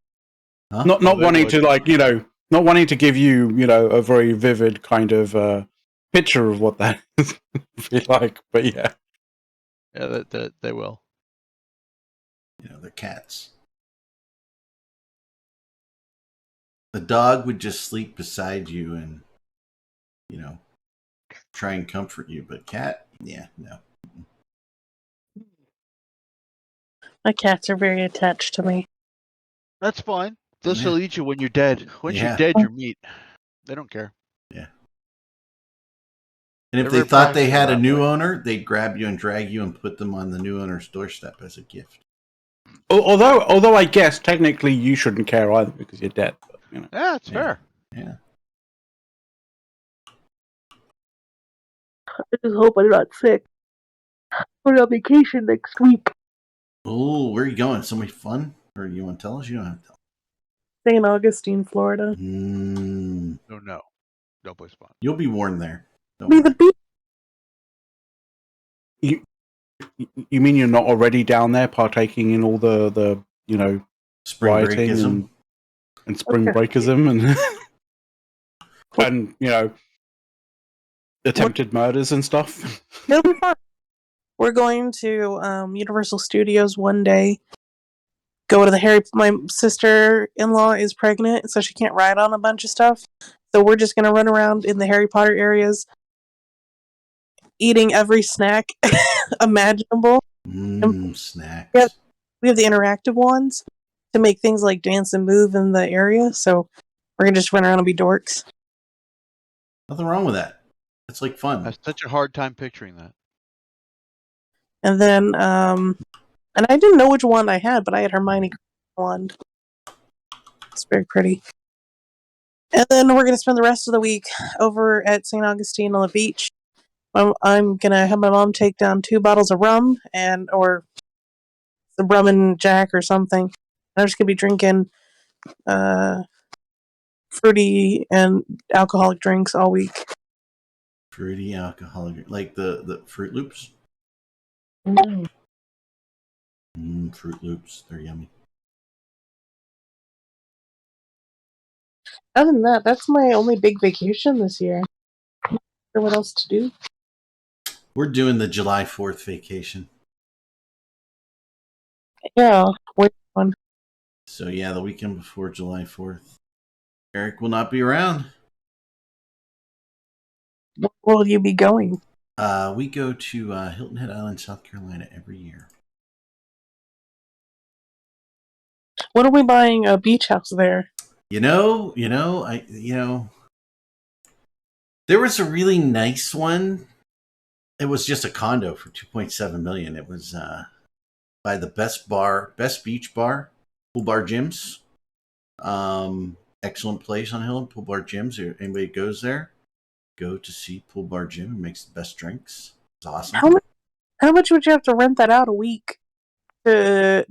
Huh? Not they wanting would. to not wanting to give you a very vivid kind of picture of what that is be like, but yeah. Yeah, that they will. They're cats. The dog would just sleep beside you and, try and comfort you, but cat, yeah, no. My cats are very attached to me. That's fine. They'll Yeah. still eat you when you're dead. Once Yeah. you're dead, you're meat. They don't care. Yeah. And if They're they very thought they practical had a that new way. owner, they'd grab you and drag you and put them on the new owner's doorstep as a gift. Although I guess technically you shouldn't care either because you're dead. But, Yeah, it's Yeah. fair. Yeah. I just hope I'm not sick. I'm on vacation next week. Oh, where are you going? Somewhere fun? Or you want to tell us? You don't have to tell. St. Augustine, Florida. No. Don't play spot. You'll be warned there. Don't Be the worry. beach. You mean you're not already down there partaking in all the Spring rioting breakism. and spring Okay. breakism and attempted murders and stuff? It'll be fun. We're going to Universal Studios one day. Go to my sister-in-law is pregnant, so she can't ride on a bunch of stuff. So we're just gonna run around in the Harry Potter areas, eating every snack imaginable. Snacks. Yep. We have the interactive ones to make things like dance and move in the area. So we're gonna just run around and be dorks. Nothing wrong with that. It's like I fun. have such a hard time picturing that. And then, and I didn't know which wand I had, but I had Hermione wand. It's very pretty. And then we're going to spend the rest of the week over at St. Augustine on the beach. I'm going to have my mom take down 2 bottles of rum or the rum and Jack or something. I'm just going to be drinking fruity and alcoholic drinks all week. Fruity alcoholic, like the Fruit Loops. Fruit Loops, they're yummy. Other than that, that's my only big vacation this year. Not sure what else to do. We're doing the July 4th vacation. Yeah, which one? So yeah, the weekend before July 4th. Erik will not be around. Where will you be going? We go to Hilton Head Island, South Carolina every year. What are we buying a beach house there? There was a really nice one. It was just a condo for $2.7 million. It was by the best beach bar, Pool Bar Gyms. Excellent place on Hill, Pool Bar Gyms. Anybody goes there, go to see Pool Bar Gym. It makes the best drinks. It's awesome. How much would you have to rent that out a week to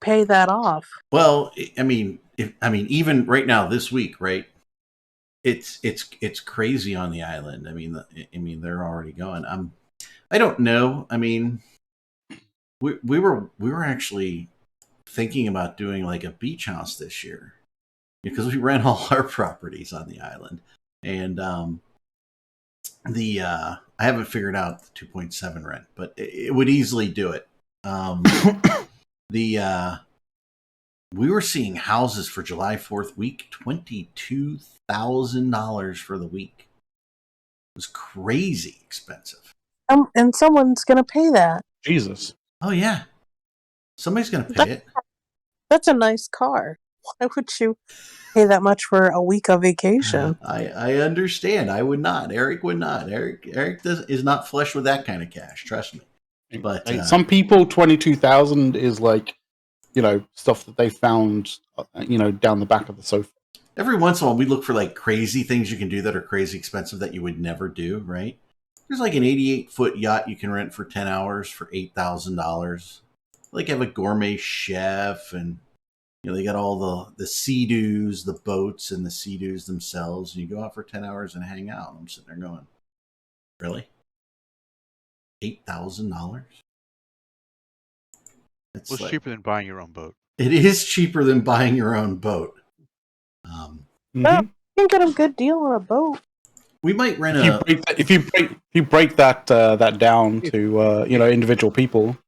pay that off? Well, I mean, even right now this week, right? It's crazy on the island. I mean, they're already going. I don't know. I mean, we were actually thinking about doing like a beach house this year because we rent all our properties on the island, and I haven't figured out the 2.7 rent, but it would easily do it. We were seeing houses for July 4th week, $22,000 for the week. It was crazy expensive. And someone's gonna pay that. Jesus. Oh yeah, somebody's gonna pay it. That's a nice car. Why would you pay that much for a week of vacation? I understand. I would not. Erik would not. Erik is not flush with that kind of cash. Trust me. But some people, 22,000 is like, stuff that they found, down the back of the sofa. Every once in a while, we look for like crazy things you can do that are crazy expensive that you would never do. Right? There's like an 88-foot yacht you can rent for 10 hours for $8,000. Like have a gourmet chef, and they got all the sea-doos, the boats, and the sea-doos themselves. And you go out for 10 hours and hang out. I'm sitting there going, really? $8,000? It's cheaper than buying your own boat. It is cheaper than buying your own boat. You can get a good deal on a boat. We might rent if you break that down to individual people,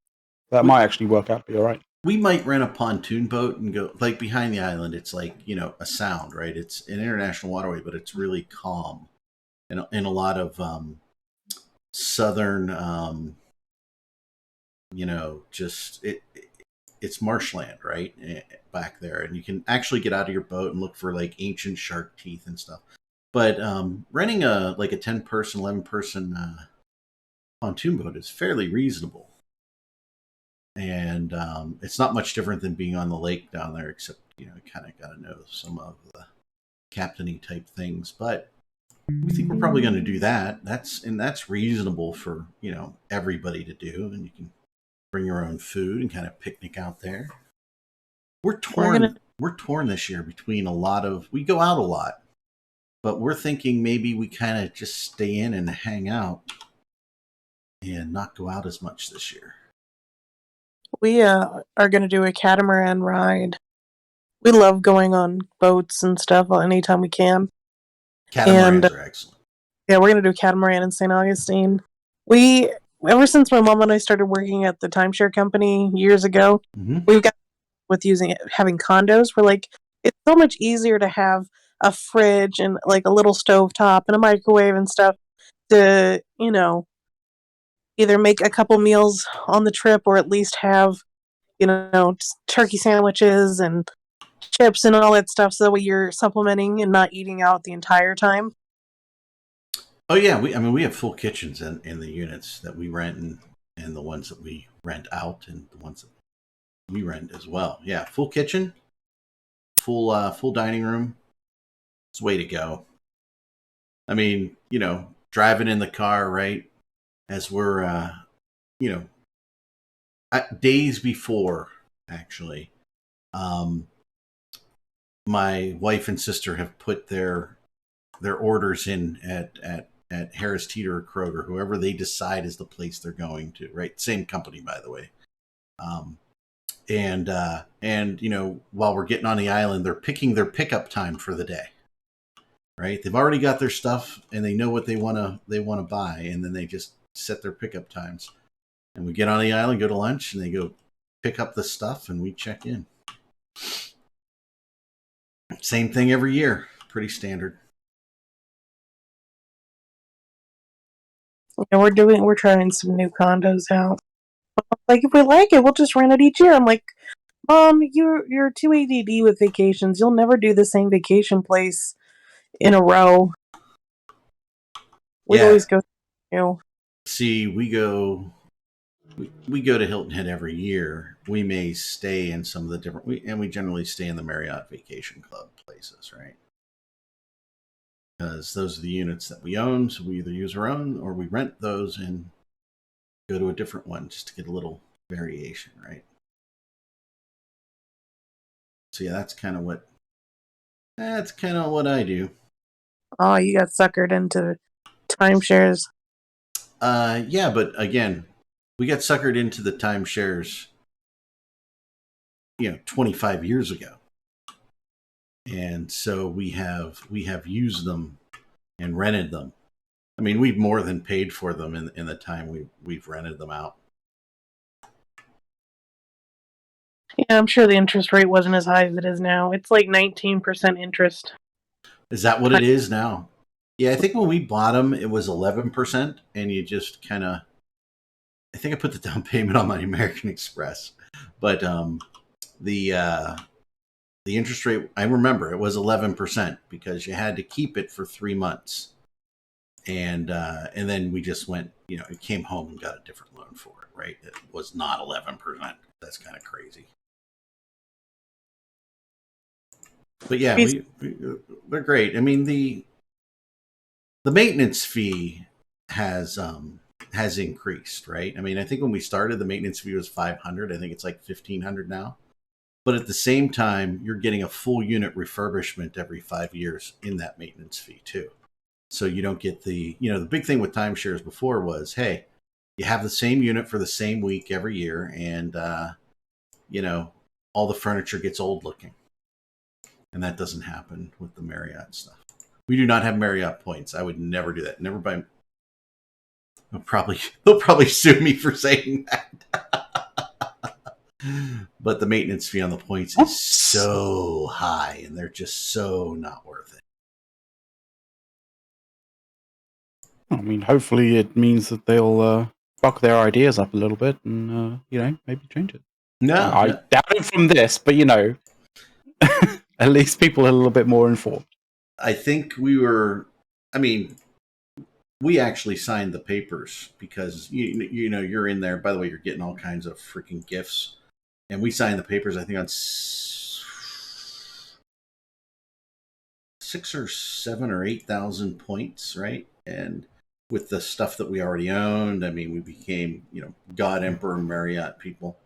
that might actually work out to be all right. We might rent a pontoon boat and go like behind the island. It's like a sound, right? It's an international waterway, but it's really calm, and in a lot of southern, it's marshland, right, back there, and you can actually get out of your boat and look for like ancient shark teeth and stuff. But renting a 10-person, 11-person pontoon boat is fairly reasonable. And it's not much different than being on the lake down there, except, you kind of got to know some of the captainy type things. But we think we're probably going to do that. That's reasonable for, everybody to do. And you can bring your own food and kind of picnic out there. We're torn this year between we go out a lot, but we're thinking maybe we kind of just stay in and hang out and not go out as much this year. We are going to do a catamaran ride. We love going on boats and stuff anytime we can. Catamarans are excellent. Yeah, we're going to do catamaran in St. Augustine. Ever since my mom and I started working at the timeshare company years ago, we've got with having condos. We're like, it's so much easier to have a fridge and like a little stovetop and a microwave and stuff to, either make a couple meals on the trip or at least have, turkey sandwiches and chips and all that stuff so that way you're supplementing and not eating out the entire time. Oh yeah, we have full kitchens in the units that we rent and the ones that we rent out and the ones that we rent as well. Yeah, full kitchen, full dining room. It's the way to go. I mean, driving in the car, right? As we're, days before, actually, my wife and sister have put their orders in at Harris Teeter or Kroger, whoever they decide is the place they're going to, right? Same company, by the way. And while we're getting on the island, they're picking their pickup time for the day. right? They've already got their stuff and they know what they want to buy, and then they just set their pickup times. And we get on the island, go to lunch, and they go pick up the stuff, and we check in. Same thing every year. Pretty standard. Yeah, we're trying some new condos out. Like, if we like it, we'll just rent it each year. I'm like, you're too ADD with vacations. You'll never do the same vacation place in a row. We always go new. See, we go to Hilton Head every year. We may stay in some of the different, we generally stay in the Marriott Vacation Club places, right? Because those are the units that we own, so we either use our own or we rent those and go to a different one just to get a little variation, right? So yeah, that's kind of what I do. Oh, you got suckered into timeshares. Yeah, but again, we got suckered into the timeshares, 25 years ago. And so we have used them and rented them. I mean, we've more than paid for them in the time we've rented them out. Yeah, I'm sure the interest rate wasn't as high as it is now. It's like 19% interest. Is that what it is now? Yeah, I think when we bought them, it was 11%, and you just kind of. I think I put the down payment on my American Express, but the interest rate, I remember it was 11% because you had to keep it for 3 months, and then we just went, it came home and got a different loan for it. Right? It was not 11%. That's kind of crazy. But yeah, they're great. I mean, the maintenance fee has increased, right? I mean, I think when we started, the maintenance fee was $500. I think it's like $1,500 now. But at the same time, you're getting a full unit refurbishment every 5 years in that maintenance fee too. So you don't get the big thing with timeshares before was, hey, you have the same unit for the same week every year, and all the furniture gets old looking. And that doesn't happen with the Marriott stuff. We do not have Marriott points. I would never do that. Never buy. They'll probably sue me for saying that. But the maintenance fee on the points is so high, and they're just so not worth it. I mean, hopefully it means that they'll buck their ideas up a little bit and maybe change it. I doubt it from this, but at least people are a little bit more informed. I think we actually signed the papers because you're in there. By the way, you're getting all kinds of freaking gifts, and we signed the papers. I think on 6 or 7 or 8,000 points, right? And with the stuff that we already owned, I mean, we became God Emperor Marriott people.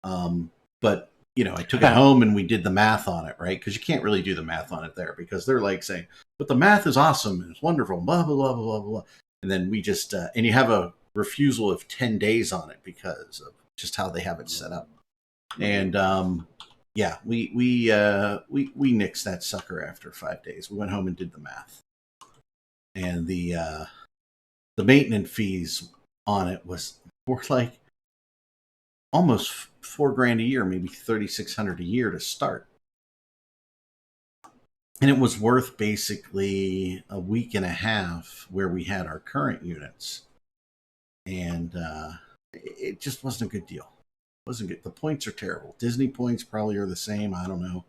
But I took it home and we did the math on it, right? Because you can't really do the math on it there because they're like saying, but the math is awesome and it's wonderful, blah, blah, blah, blah, blah. And then we just, and you have a refusal of 10 days on it because of just how they have it set up. And yeah, we nixed that sucker after 5 days. We went home and did the math. And the maintenance fees on it were like almost $4,000 a year, maybe $3,600 a year to start. And it was worth basically a week and a half where we had our current units. And it just wasn't a good deal. It wasn't good. The points are terrible. Disney points probably are the same. I don't know.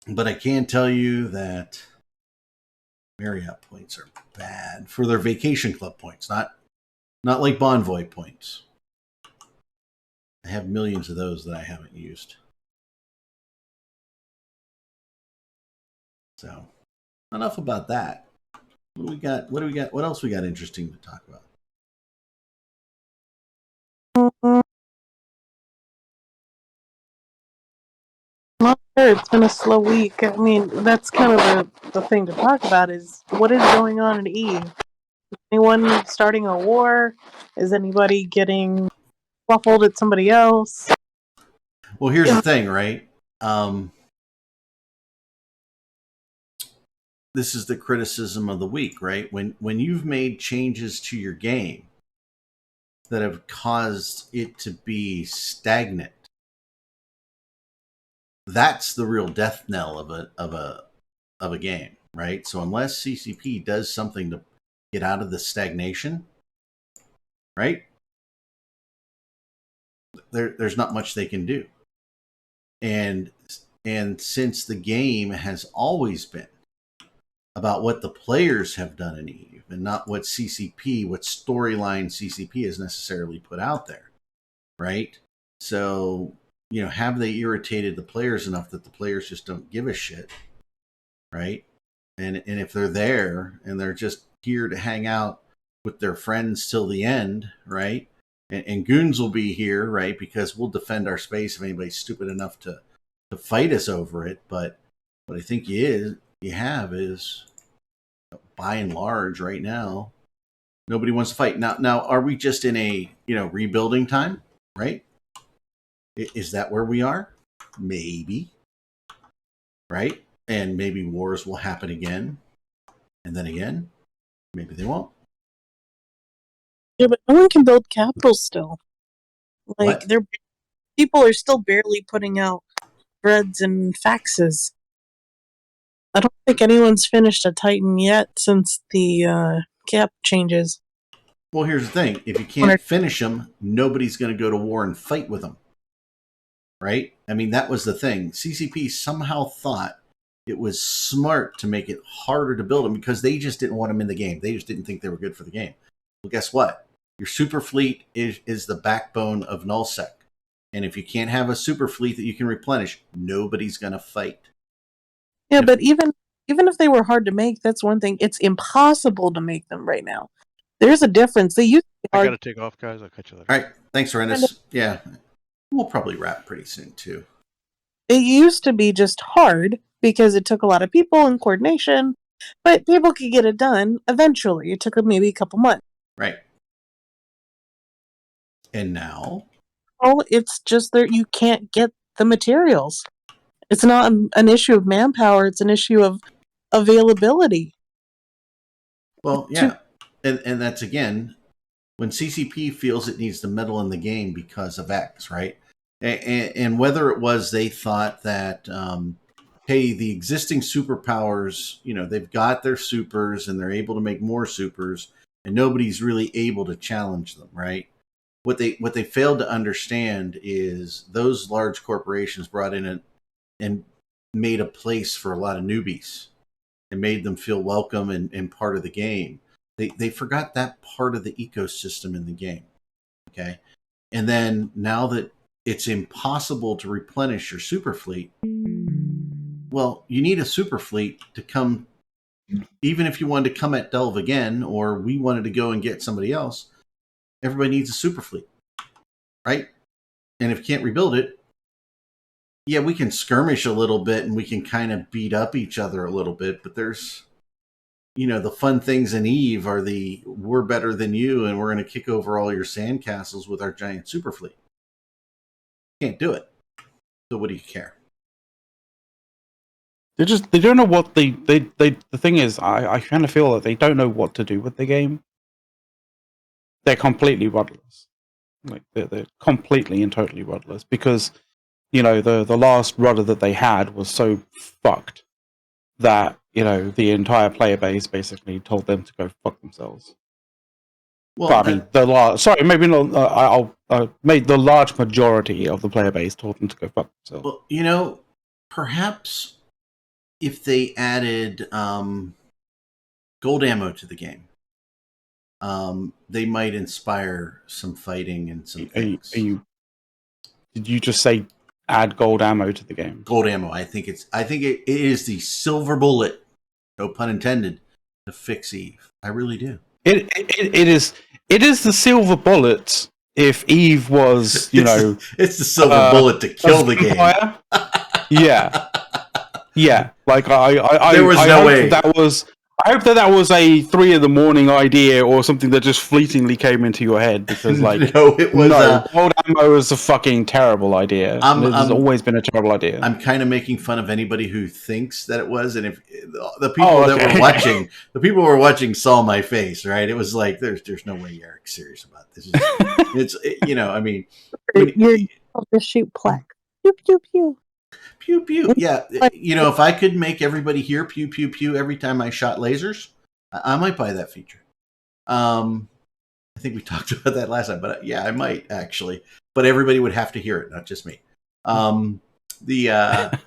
But I can tell you that Marriott points are bad for their vacation club points, not like Bonvoy points. I have millions of those that I haven't used. So, enough about that. What do we got? What else we got interesting to talk about? Not sure. It's been a slow week. I mean, that's kind of the thing to talk about is what is going on in Eve? Is anyone starting a war? Is anybody getting ruffled at somebody else? Well, here's the thing, right? this is the criticism of the week, right? When you've made changes to your game that have caused it to be stagnant, that's the real death knell of a game, right? So unless CCP does something to get out of the stagnation, right? There's not much they can do. And since the game has always been about what the players have done in EVE and not what storyline CCP has necessarily put out there, right? So, have they irritated the players enough that the players just don't give a shit, right? And if they're there and they're just here to hang out with their friends till the end, right? And goons will be here, right? Because we'll defend our space if anybody's stupid enough to fight us over it. But what I think you have is, by and large, right now, nobody wants to fight. Now, are we just in a rebuilding time, right? Is that where we are? Maybe, right? And maybe wars will happen again, and then again, maybe they won't. Yeah, but no one can build capital still. Like, people are still barely putting out threads and faxes. I don't think anyone's finished a Titan yet since the cap changes. Well, here's the thing. If you can't finish them, nobody's going to go to war and fight with them. Right? I mean, that was the thing. CCP somehow thought it was smart to make it harder to build them because they just didn't want them in the game. They just didn't think they were good for the game. Well, guess what? Your super fleet is the backbone of nullsec. And if you can't have a super fleet that you can replenish, nobody's going to fight. Yeah, but even if they were hard to make, that's one thing. It's impossible to make them right now. There's a difference. They used to be hard. I got to take off, guys. I'll catch you later. All right. Thanks, Renus. Yeah. We'll probably wrap pretty soon, too. It used to be just hard because it took a lot of people and coordination, but people could get it done eventually. It took maybe a couple months. Right. And now? Oh, it's just that you can't get the materials. It's not an issue of manpower. It's an issue of availability. Well, yeah. And that's, again, when CCP feels it needs to meddle in the game because of X, right? And whether it was they thought that, hey, the existing superpowers, they've got their supers and they're able to make more supers and nobody's really able to challenge them, right? What they failed to understand is those large corporations brought in and made a place for a lot of newbies and made them feel welcome and part of the game. They forgot that part of the ecosystem in the game, okay? And then now that it's impossible to replenish your super fleet, well, you need a super fleet to come, even if you wanted to come at Delve again, or we wanted to go and get somebody else, everybody needs a super fleet, right? And if you can't rebuild it, yeah, we can skirmish a little bit and we can kind of beat up each other a little bit, but there's, the fun things in EVE are we're better than you and we're going to kick over all your sandcastles with our giant super fleet. Can't do it. So what do you care? They don't know what the thing is, I kind of feel that they don't know what to do with the game. They're completely rudderless. Like they're completely and totally rudderless because the last rudder that they had was so fucked that the entire player base basically told them to go fuck themselves. Well, but, I mean, maybe not. I'll made the large majority of the player base told them to go fuck themselves. Well, perhaps if they added gold ammo to the game, they might inspire some fighting and some things. Did you just say add gold ammo to the game? Gold ammo. I think it is the silver bullet, no pun intended, to fix EVE. I really do. It is the silver bullet if EVE was, it's the silver bullet to kill the game. Yeah. Yeah. Like there was no way. I hope that was a 3 a.m. idea or something that just fleetingly came into your head because, like, no, it was gold ammo is a fucking terrible idea. It has always been a terrible idea. I'm kind of making fun of anybody who thinks that it was, and if the people that were watching, the people who were watching saw my face, right? It was like, there's no way Eric's serious about this. It's I mean, you're just shoot plaque. Pew pew pew. Pew pew. Yeah, if I could make everybody hear pew pew pew every time I shot lasers, I might buy that feature. I think we talked about that last time, but yeah, I might actually. But everybody would have to hear it, not just me. The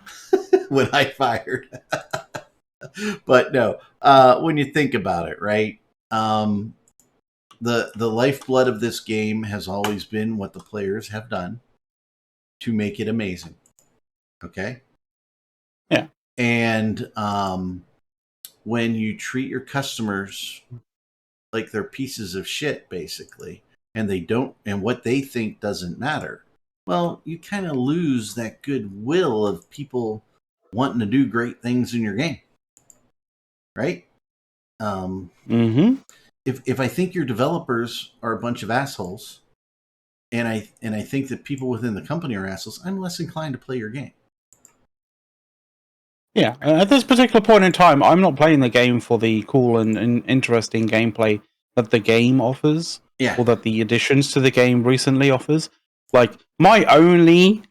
when I fired, but no. When you think about it, right? The lifeblood of this game has always been what the players have done to make it amazing. Okay. Yeah. And when you treat your customers like they're pieces of shit, basically, and what they think doesn't matter, well, you kind of lose that goodwill of people wanting to do great things in your game. Right? If I think your developers are a bunch of assholes, and I think that people within the company are assholes, I'm less inclined to play your game. Yeah, at this particular point in time, I'm not playing the game for the cool and interesting gameplay that the game offers, or that the additions to the game recently offers. Like, my only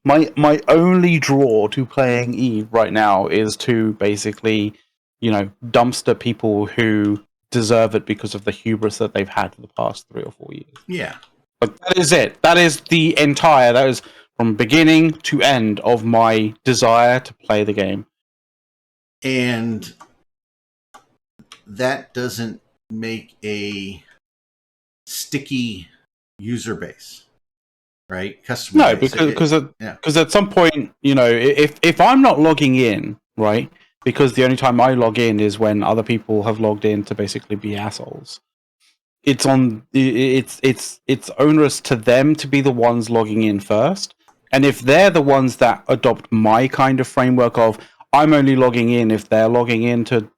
draw to playing Eve right now is to basically, dumpster people who deserve it because of the hubris that they've had for the past 3 or 4 years. Yeah. But that is it. That is that is from beginning to end of my desire to play the game. And that doesn't make a sticky user base, right? Customer base. Because at some point, if I'm not logging in, right, because the only time I log in is when other people have logged in to basically be assholes. It's onerous to them to be the ones logging in first, and if they're the ones that adopt my kind of framework of I'm only logging in if they're logging in to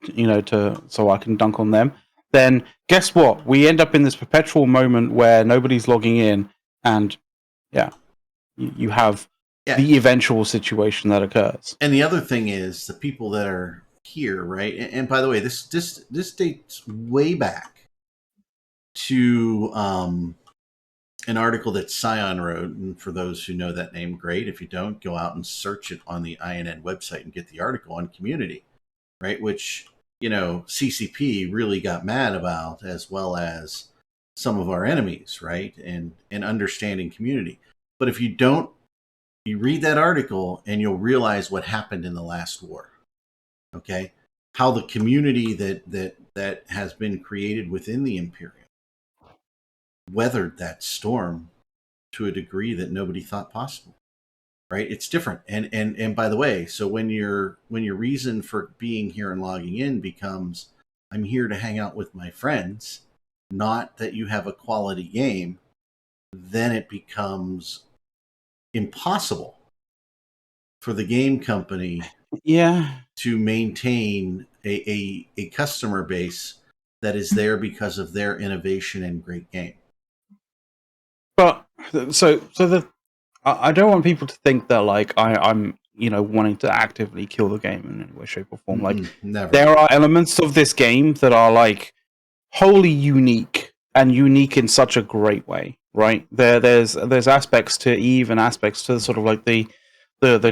so I can dunk on them, then guess what? We end up in this perpetual moment where nobody's logging in, and you have the eventual situation that occurs. And the other thing is the people that are here, right? And by the way, this dates way back to an article that Scion wrote, and for those who know that name, great. If you don't, go out and search it on the INN website and get the article on community, right? Which, CCP really got mad about, as well as some of our enemies, right? And understanding community. But if you don't, you read that article and you'll realize what happened in the last war, okay? How the community that has been created within the Imperium weathered that storm to a degree that nobody thought possible, right? It's different. And by the way, so when your reason for being here and logging in becomes, I'm here to hang out with my friends, not that you have a quality game, then it becomes impossible for the game company to maintain a customer base that is there because of their innovation and great game. But I don't want people to think that like I'm wanting to actively kill the game in any way, shape, or form. Like never. There are elements of this game that are like wholly unique and unique in such a great way, right? There's aspects to Eve and aspects to sort of like the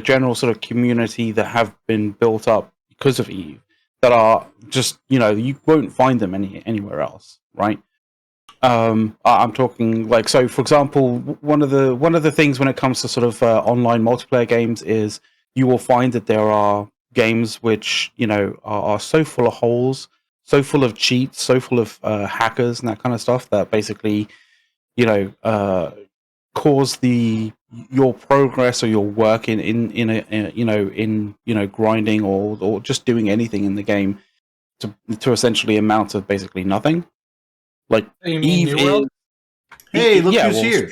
general sort of community that have been built up because of Eve that are just you won't find them anywhere else, right? I'm talking like, so for example, one of the things when it comes to sort of online multiplayer games is you will find that there are games which are so full of holes, so full of cheats, so full of hackers and that kind of stuff that basically cause your progress or your work in grinding or just doing anything in the game to essentially amount to basically nothing. Like Eve is, hey, look who's here.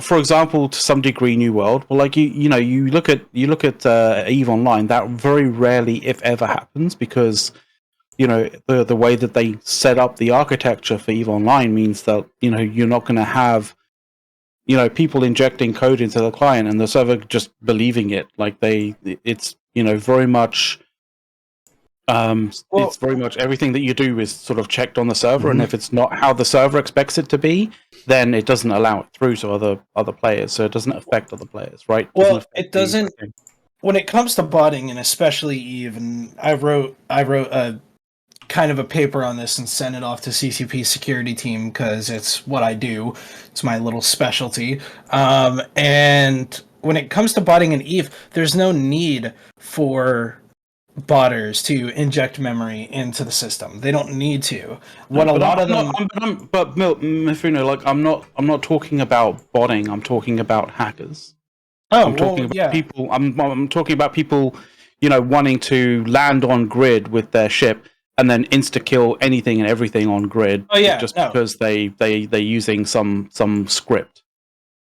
For example, to some degree, New World. Well, like you look at Eve Online. That very rarely, if ever, happens because the way that they set up the architecture for EVE Online means that you're not going to have people injecting code into the client and the server just believing it. Like it's very much. It's very much everything that you do is sort of checked on the server, and if it's not how the server expects it to be, then it doesn't allow it through to other players. So it doesn't affect other players, right? It doesn't. When it comes to botting, and especially EVE, and I wrote a kind of a paper on this and sent it off to CCP security team because it's what I do. It's my little specialty. And when it comes to botting in EVE, there's no need for botters to inject memory into the system. They don't need to. But Mifuno, like I'm not talking about botting. I'm talking about hackers. I'm talking about people. I'm talking about people, wanting to land on grid with their ship and then insta kill anything and everything on grid. Because they're using some script.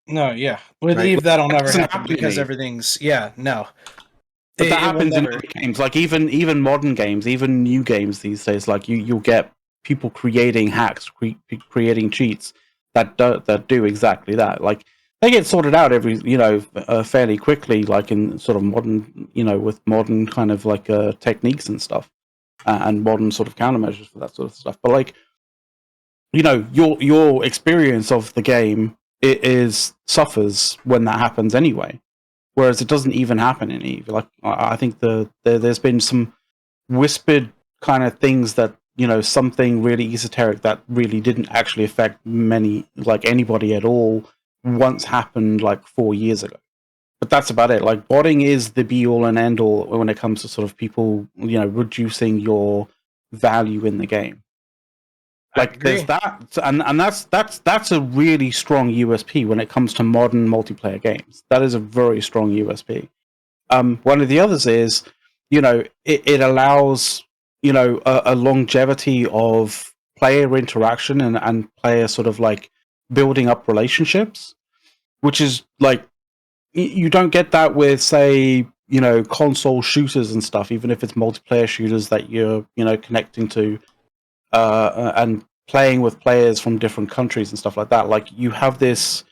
No, yeah. With EVE, that'll never happen because everything's no. But that happens in other games, like even modern games, even new games these days. Like you'll get people creating hacks, creating cheats that do exactly that. Like they get sorted out fairly quickly, like in sort of modern, with modern kind of like techniques and stuff, and modern sort of countermeasures for that sort of stuff. But like, your experience of the game suffers when that happens anyway. Whereas it doesn't even happen in EVE. Like I think there's been some whispered kind of things that something really esoteric that really didn't actually affect anybody at all once happened like 4 years ago. But that's about it. Like botting is the be all and end all when it comes to sort of people reducing your value in the game. Like there's that, and that's a really strong USP when it comes to modern multiplayer games. That is a very strong USP. One of the others is, it allows a longevity of player interaction and player sort of like building up relationships, which is like you don't get that with say console shooters and stuff. Even if it's multiplayer shooters that you're connecting to. And playing with players from different countries and stuff like that. Like you have this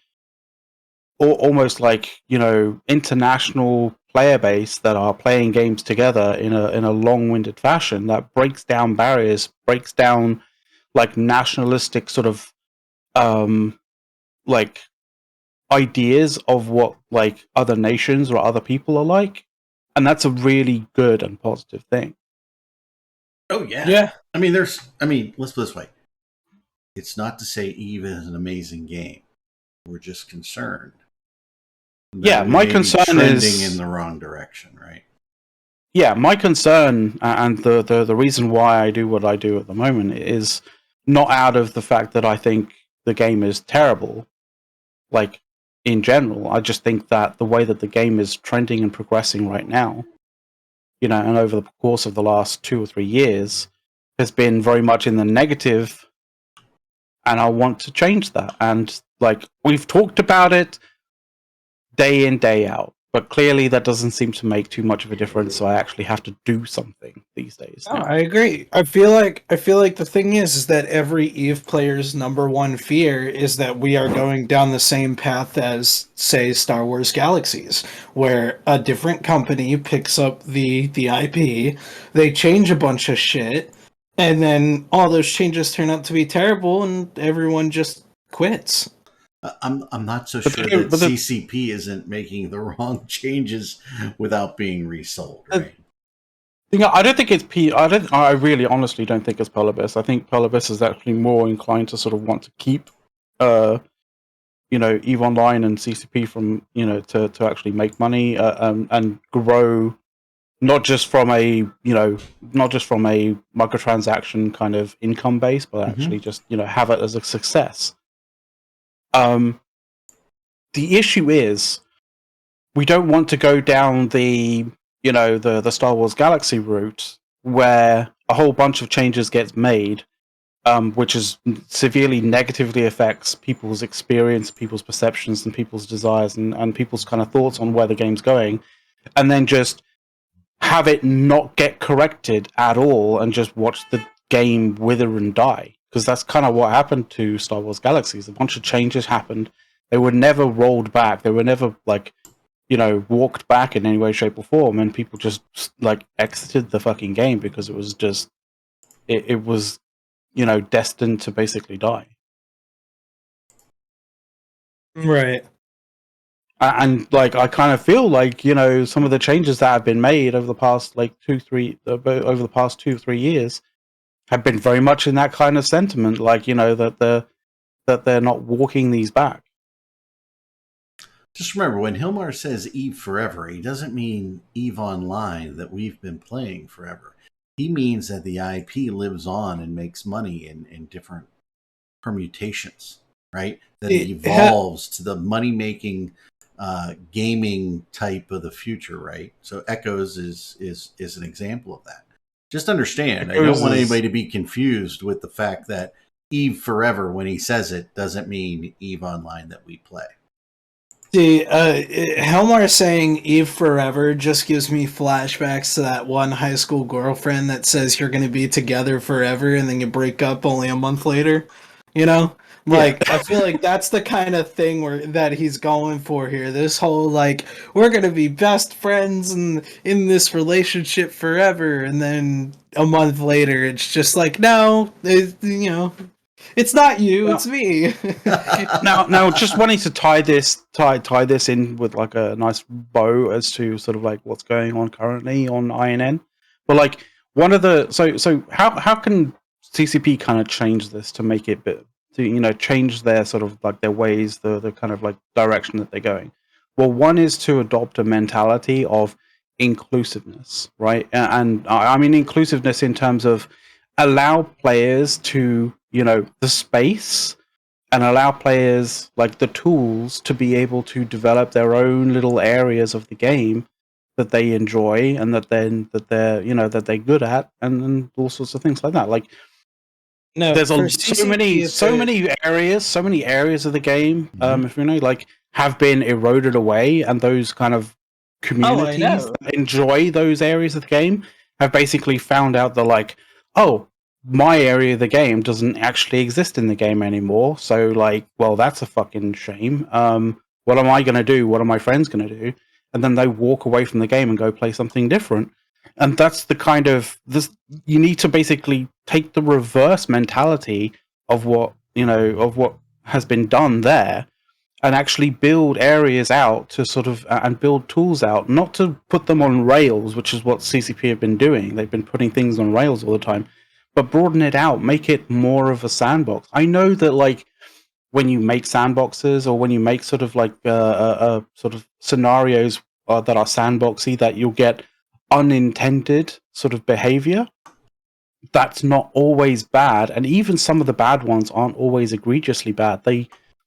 almost like international player base that are playing games together in a long-winded fashion that breaks down barriers, breaks down like nationalistic sort of like ideas of what like other nations or other people are like, and that's a really good and positive thing. Oh yeah. I mean, let's put it this way. It's not to say EVE is an amazing game. We're just concerned. My concern trending is in the wrong direction, right? Yeah, my concern and the reason why I do what I do at the moment is not out of the fact that I think the game is terrible. Like in general, I just think that the way that the game is trending and progressing right now, and over the course of the last 2 or 3 years, has been very much in the negative, and I want to change that. And like we've talked about it day in, day out, but clearly that doesn't seem to make too much of a difference. So I actually have to do something these days. Oh, I agree. I feel like the thing is that every EVE player's number one fear is that we are going down the same path as, say, Star Wars Galaxies, where a different company picks up the IP, they change a bunch of shit, and then all those changes turn out to be terrible, and everyone just quits. I'm not so sure that CCP isn't making the wrong changes without being resold, right? I don't think it's I really honestly don't think it's Pelibus. I think Pelibus is actually more inclined to sort of want to keep EVE Online and CCP from to actually make money and grow, not just from a microtransaction kind of income base, but actually just have it as a success. The issue is we don't want to go down the Star Wars Galaxy route where a whole bunch of changes gets made, which is severely negatively affects people's experience, people's perceptions, and people's desires, and people's kind of thoughts on where the game's going, and then just have it not get corrected at all and just watch the game wither and die. Because that's kind of what happened to Star Wars Galaxies. A bunch of changes happened. They were never rolled back. They were never like, walked back in any way, shape, or form. And people just like exited the fucking game because it was just, it was, destined to basically die. Right. And like, I kind of feel like, some of the changes that have been made over the past like 2-3 years have been very much in that kind of sentiment, like, that they're not walking these back. Just remember, when Hilmar says Eve Forever, he doesn't mean Eve Online that we've been playing forever. He means that the IP lives on and makes money in different permutations, right? That it evolves to the money-making gaming type of the future, right? So Echoes is an example of that. Just understand, I don't want anybody to be confused with the fact that Eve Forever, when he says it, doesn't mean Eve Online that we play. See, Helmar saying Eve Forever just gives me flashbacks to that one high school girlfriend that says you're going to be together forever and then you break up only a month later. Like, I feel like that's the kind of thing that he's going for here. This whole, like, we're going to be best friends and in this relationship forever. And then a month later, it's just like, no, it's not you, it's me. now, just wanting to tie this in with like a nice bow as to sort of like what's going on currently on INN. But like one of the so how can CCP kind of change this to make it to change their sort of like their ways, the kind of like direction that they're going? Well, one is to adopt a mentality of inclusiveness, right? And I mean inclusiveness in terms of allow players to the space and allow players like the tools to be able to develop their own little areas of the game that they enjoy and that they're good at, and all sorts of things like that. Like there's so many areas of the game, if like have been eroded away, and those kind of communities that enjoy those areas of the game have basically found out that like, oh, my area of the game doesn't actually exist in the game anymore. So like, well, that's a fucking shame. What am I going to do? What are my friends going to do? And then they walk away from the game and go play something different. And that's the kind of this. You need to basically take the reverse mentality of what has been done there, and actually build areas out to sort of and build tools out, not to put them on rails, which is what CCP have been doing. They've been putting things on rails all the time, but broaden it out, make it more of a sandbox. I know that like when you make sandboxes or when you make sort of like sort of scenarios that are sandboxy, that you'll get unintended sort of behavior. That's not always bad, and even some of the bad ones aren't always egregiously bad.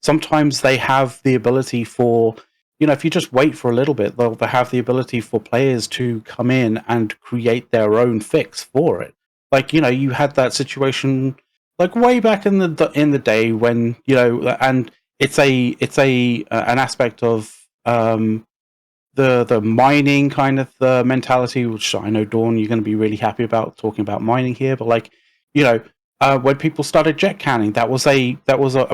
Sometimes they have the ability for, if you just wait for a little bit, they'll have the ability for players to come in and create their own fix for it. Like, you had that situation like way back in the day when, and it's an aspect of the mining kind of the mentality, which I know, Dawn, you're going to be really happy about talking about mining here, but like, when people started jet canning, that was a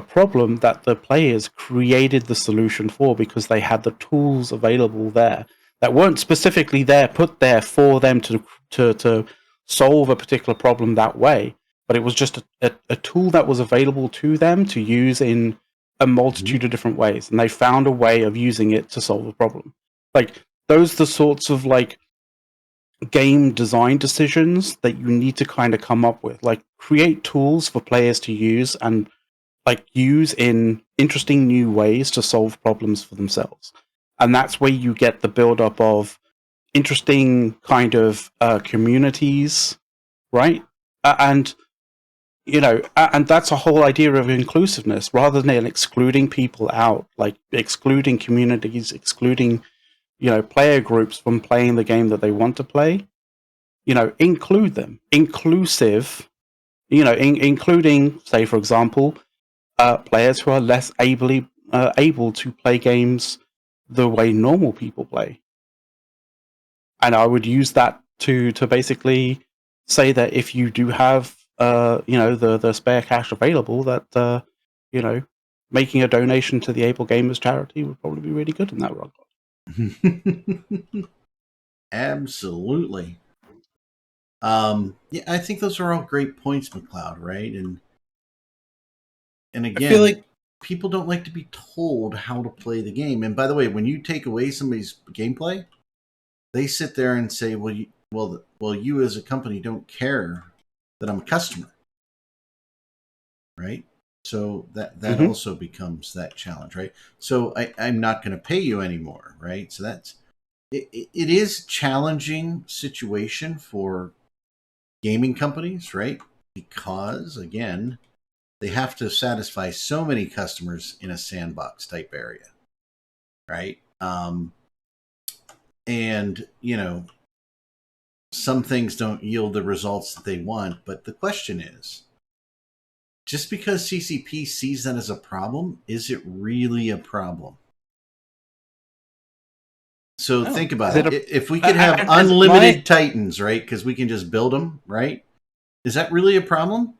problem that the players created the solution for, because they had the tools available there that weren't specifically put there for them to solve a particular problem that way, but it was just a tool that was available to them to use in a multitude of different ways, and they found a way of using it to solve a problem. Like, those are the sorts of like game design decisions that you need to kind of come up with. Like, create tools for players to use and like use in interesting new ways to solve problems for themselves. And that's where you get the build up of interesting kind of communities, right? And that's a whole idea of inclusiveness, rather than excluding people out, like excluding communities, excluding player groups from playing the game that they want to play. Include them. Inclusive, including, say, for example, players who are less able to play games the way normal people play. and I would use that to basically say that if you do have the spare cash available, that making a donation to the Able Gamers charity would probably be really good in that regard. Absolutely. Yeah, I think those are all great points, McLeod, right? And again, I feel like people don't like to be told how to play the game. And by the way, when you take away somebody's gameplay, they sit there and say, "Well, you as a company don't care that I'm a customer." Right? So that also becomes that challenge, right? So I'm not going to pay you anymore, right? So that's it is a challenging situation for gaming companies, right? Because again, they have to satisfy so many customers in a sandbox type area, right? And some things don't yield the results that they want. But the question is, just because CCP sees that as a problem, is it really a problem? So think about it. If we could have unlimited Titans, right? Because we can just build them, right? Is that really a problem?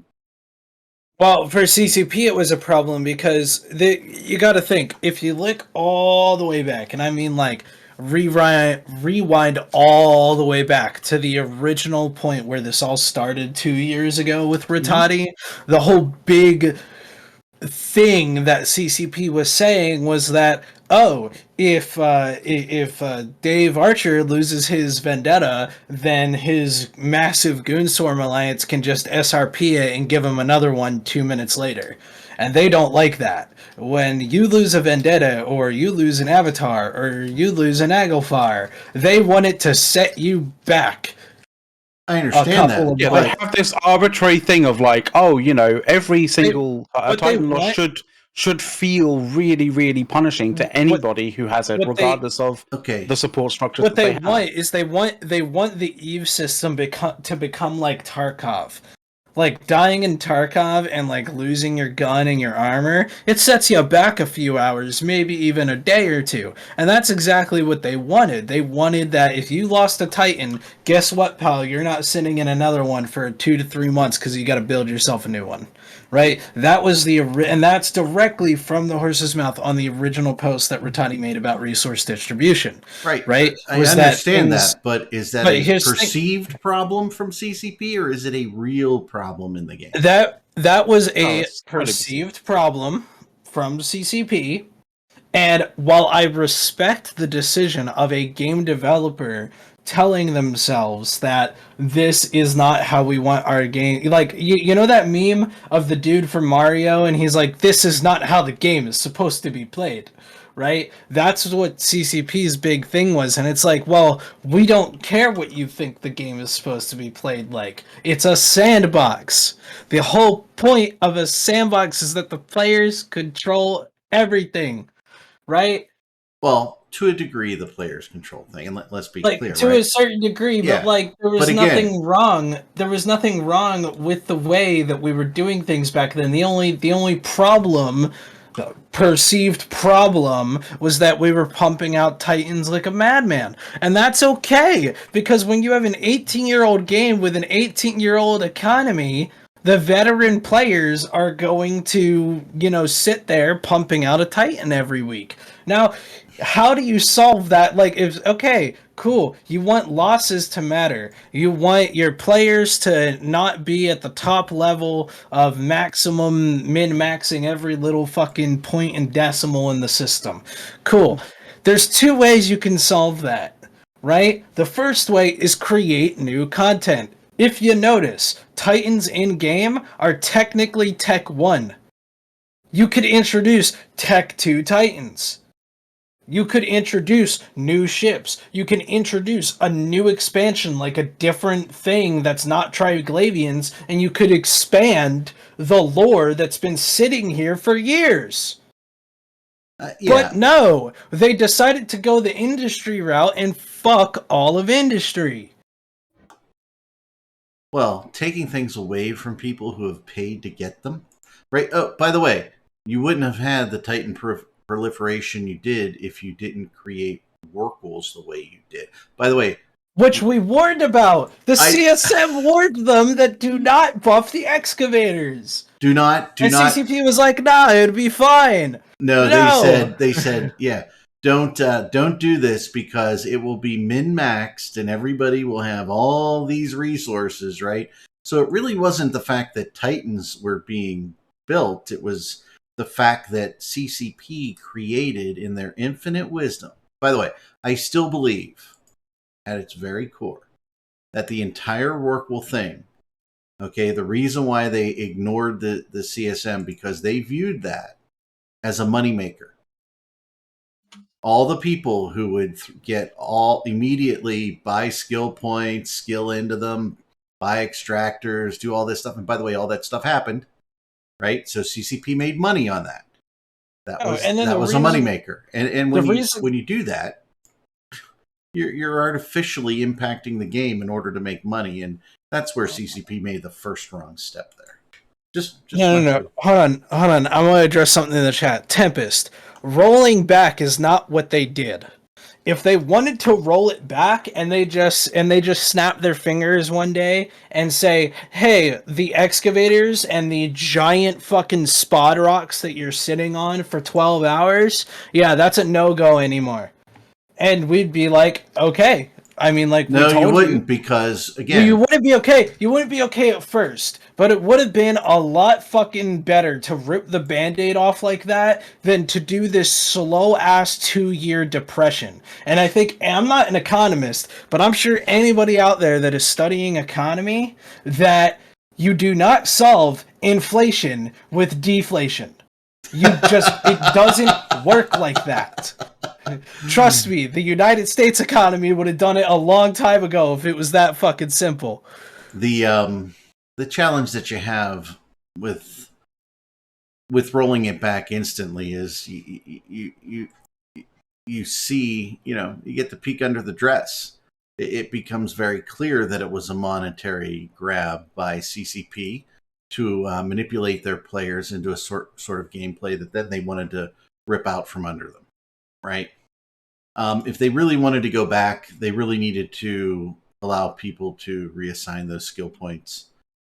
Well, for CCP, it was a problem because you got to think, if you look all the way back, and I mean like rewind all the way back to the original point where this all started 2 years ago with Rattati, the whole big thing that CCP was saying was that, if Dave Archer loses his vendetta, then his massive Goonstorm alliance can just SRP it and give him another one 2 minutes later. And they don't like that. When you lose a vendetta, or you lose an avatar, or you lose an Naglfar, they want it to set you back. I understand that. Yeah, they have this arbitrary thing of like, every single Titan loss should feel really, really punishing to anybody who has it, regardless of the support structure. What they want is they want the Eve system to become like Tarkov. Like dying in Tarkov and like losing your gun and your armor, it sets you back a few hours, maybe even a day or two. And that's exactly what they wanted. They wanted that if you lost a Titan, guess what, pal? You're not sitting in another one for 2 to 3 months because you got to build yourself a new one. Right? That was and that's directly from the horse's mouth on the original post that Rattati made about resource distribution. Right. Right? I understand that, but is that a perceived problem from CCP, or is it a real problem in the game? That was a perceived problem from CCP. And while I respect the decision of a game developer telling themselves that this is not how we want our game, like you know that meme of the dude from Mario, and he's like, this is not how the game is supposed to be played, right? That's what CCP's big thing was. And it's like, well, we don't care what you think the game is supposed to be played like. It's a sandbox. The whole point of a sandbox is that the players control everything, right? Well, to a degree, the players control thing, and let's be clear, to a certain degree. But like, there was nothing wrong. There was nothing wrong with the way that we were doing things back then. The only problem, the perceived problem, was that we were pumping out Titans like a madman, and that's okay, because when you have an 18-year-old game with an 18-year-old economy, the veteran players are going to, sit there pumping out a Titan every week. Now, how do you solve that? Like, okay, cool, you want losses to matter. You want your players to not be at the top level of maximum min-maxing every little fucking point and decimal in the system. Cool. There's 2 ways you can solve that, right? The first way is create new content. If you notice, Titans in-game are technically Tech 1. You could introduce Tech 2 Titans. You could introduce new ships. You can introduce a new expansion, like a different thing that's not Triglavians, and you could expand the lore that's been sitting here for years. But no, they decided to go the industry route and fuck all of industry. Well, taking things away from people who have paid to get them, right? Oh, by the way, you wouldn't have had the Titan proliferation you did if you didn't create work rules the way you did. By the way, which we warned about. The CSM warned them that do not buff the excavators. Do not. And CCP was like, nah, it'd be fine. No, they said, yeah, don't do this because it will be min-maxed and everybody will have all these resources, right? So it really wasn't the fact that Titans were being built. It was the fact that CCP created in their infinite wisdom. By the way, I still believe at its very core that the entire Rorqual thing, okay, the reason why they ignored the CSM because they viewed that as a moneymaker. All the people who would get all immediately buy skill points, skill into them, buy extractors, do all this stuff. And by the way, all that stuff happened, right? So CCP made money on that. That was a moneymaker. And when you do that, you're artificially impacting the game in order to make money, and that's where CCP made the first wrong step there. No. Hold on. I'm going to address something in the chat. Tempest, rolling back is not what they did. If they wanted to roll it back and they just snap their fingers one day and say, hey, the excavators and the giant fucking spod rocks that you're sitting on for 12 hours, yeah, that's a no-go anymore. And we'd be like, okay. I mean, like, no, you wouldn't, because again, you wouldn't be okay. You wouldn't be okay at first, but it would have been a lot fucking better to rip the Band-Aid off like that than to do this slow ass 2-year depression. And I think, I'm not an economist, but I'm sure anybody out there that is studying economy, that you do not solve inflation with deflation. It doesn't work like that. Trust me, the United States economy would have done it a long time ago if it was that fucking simple. The challenge that you have with rolling it back instantly is you see, you get the peek under the dress. It becomes very clear that it was a monetary grab by CCP to manipulate their players into a sort of gameplay that then they wanted to rip out from under them, right? If they really wanted to go back, they really needed to allow people to reassign those skill points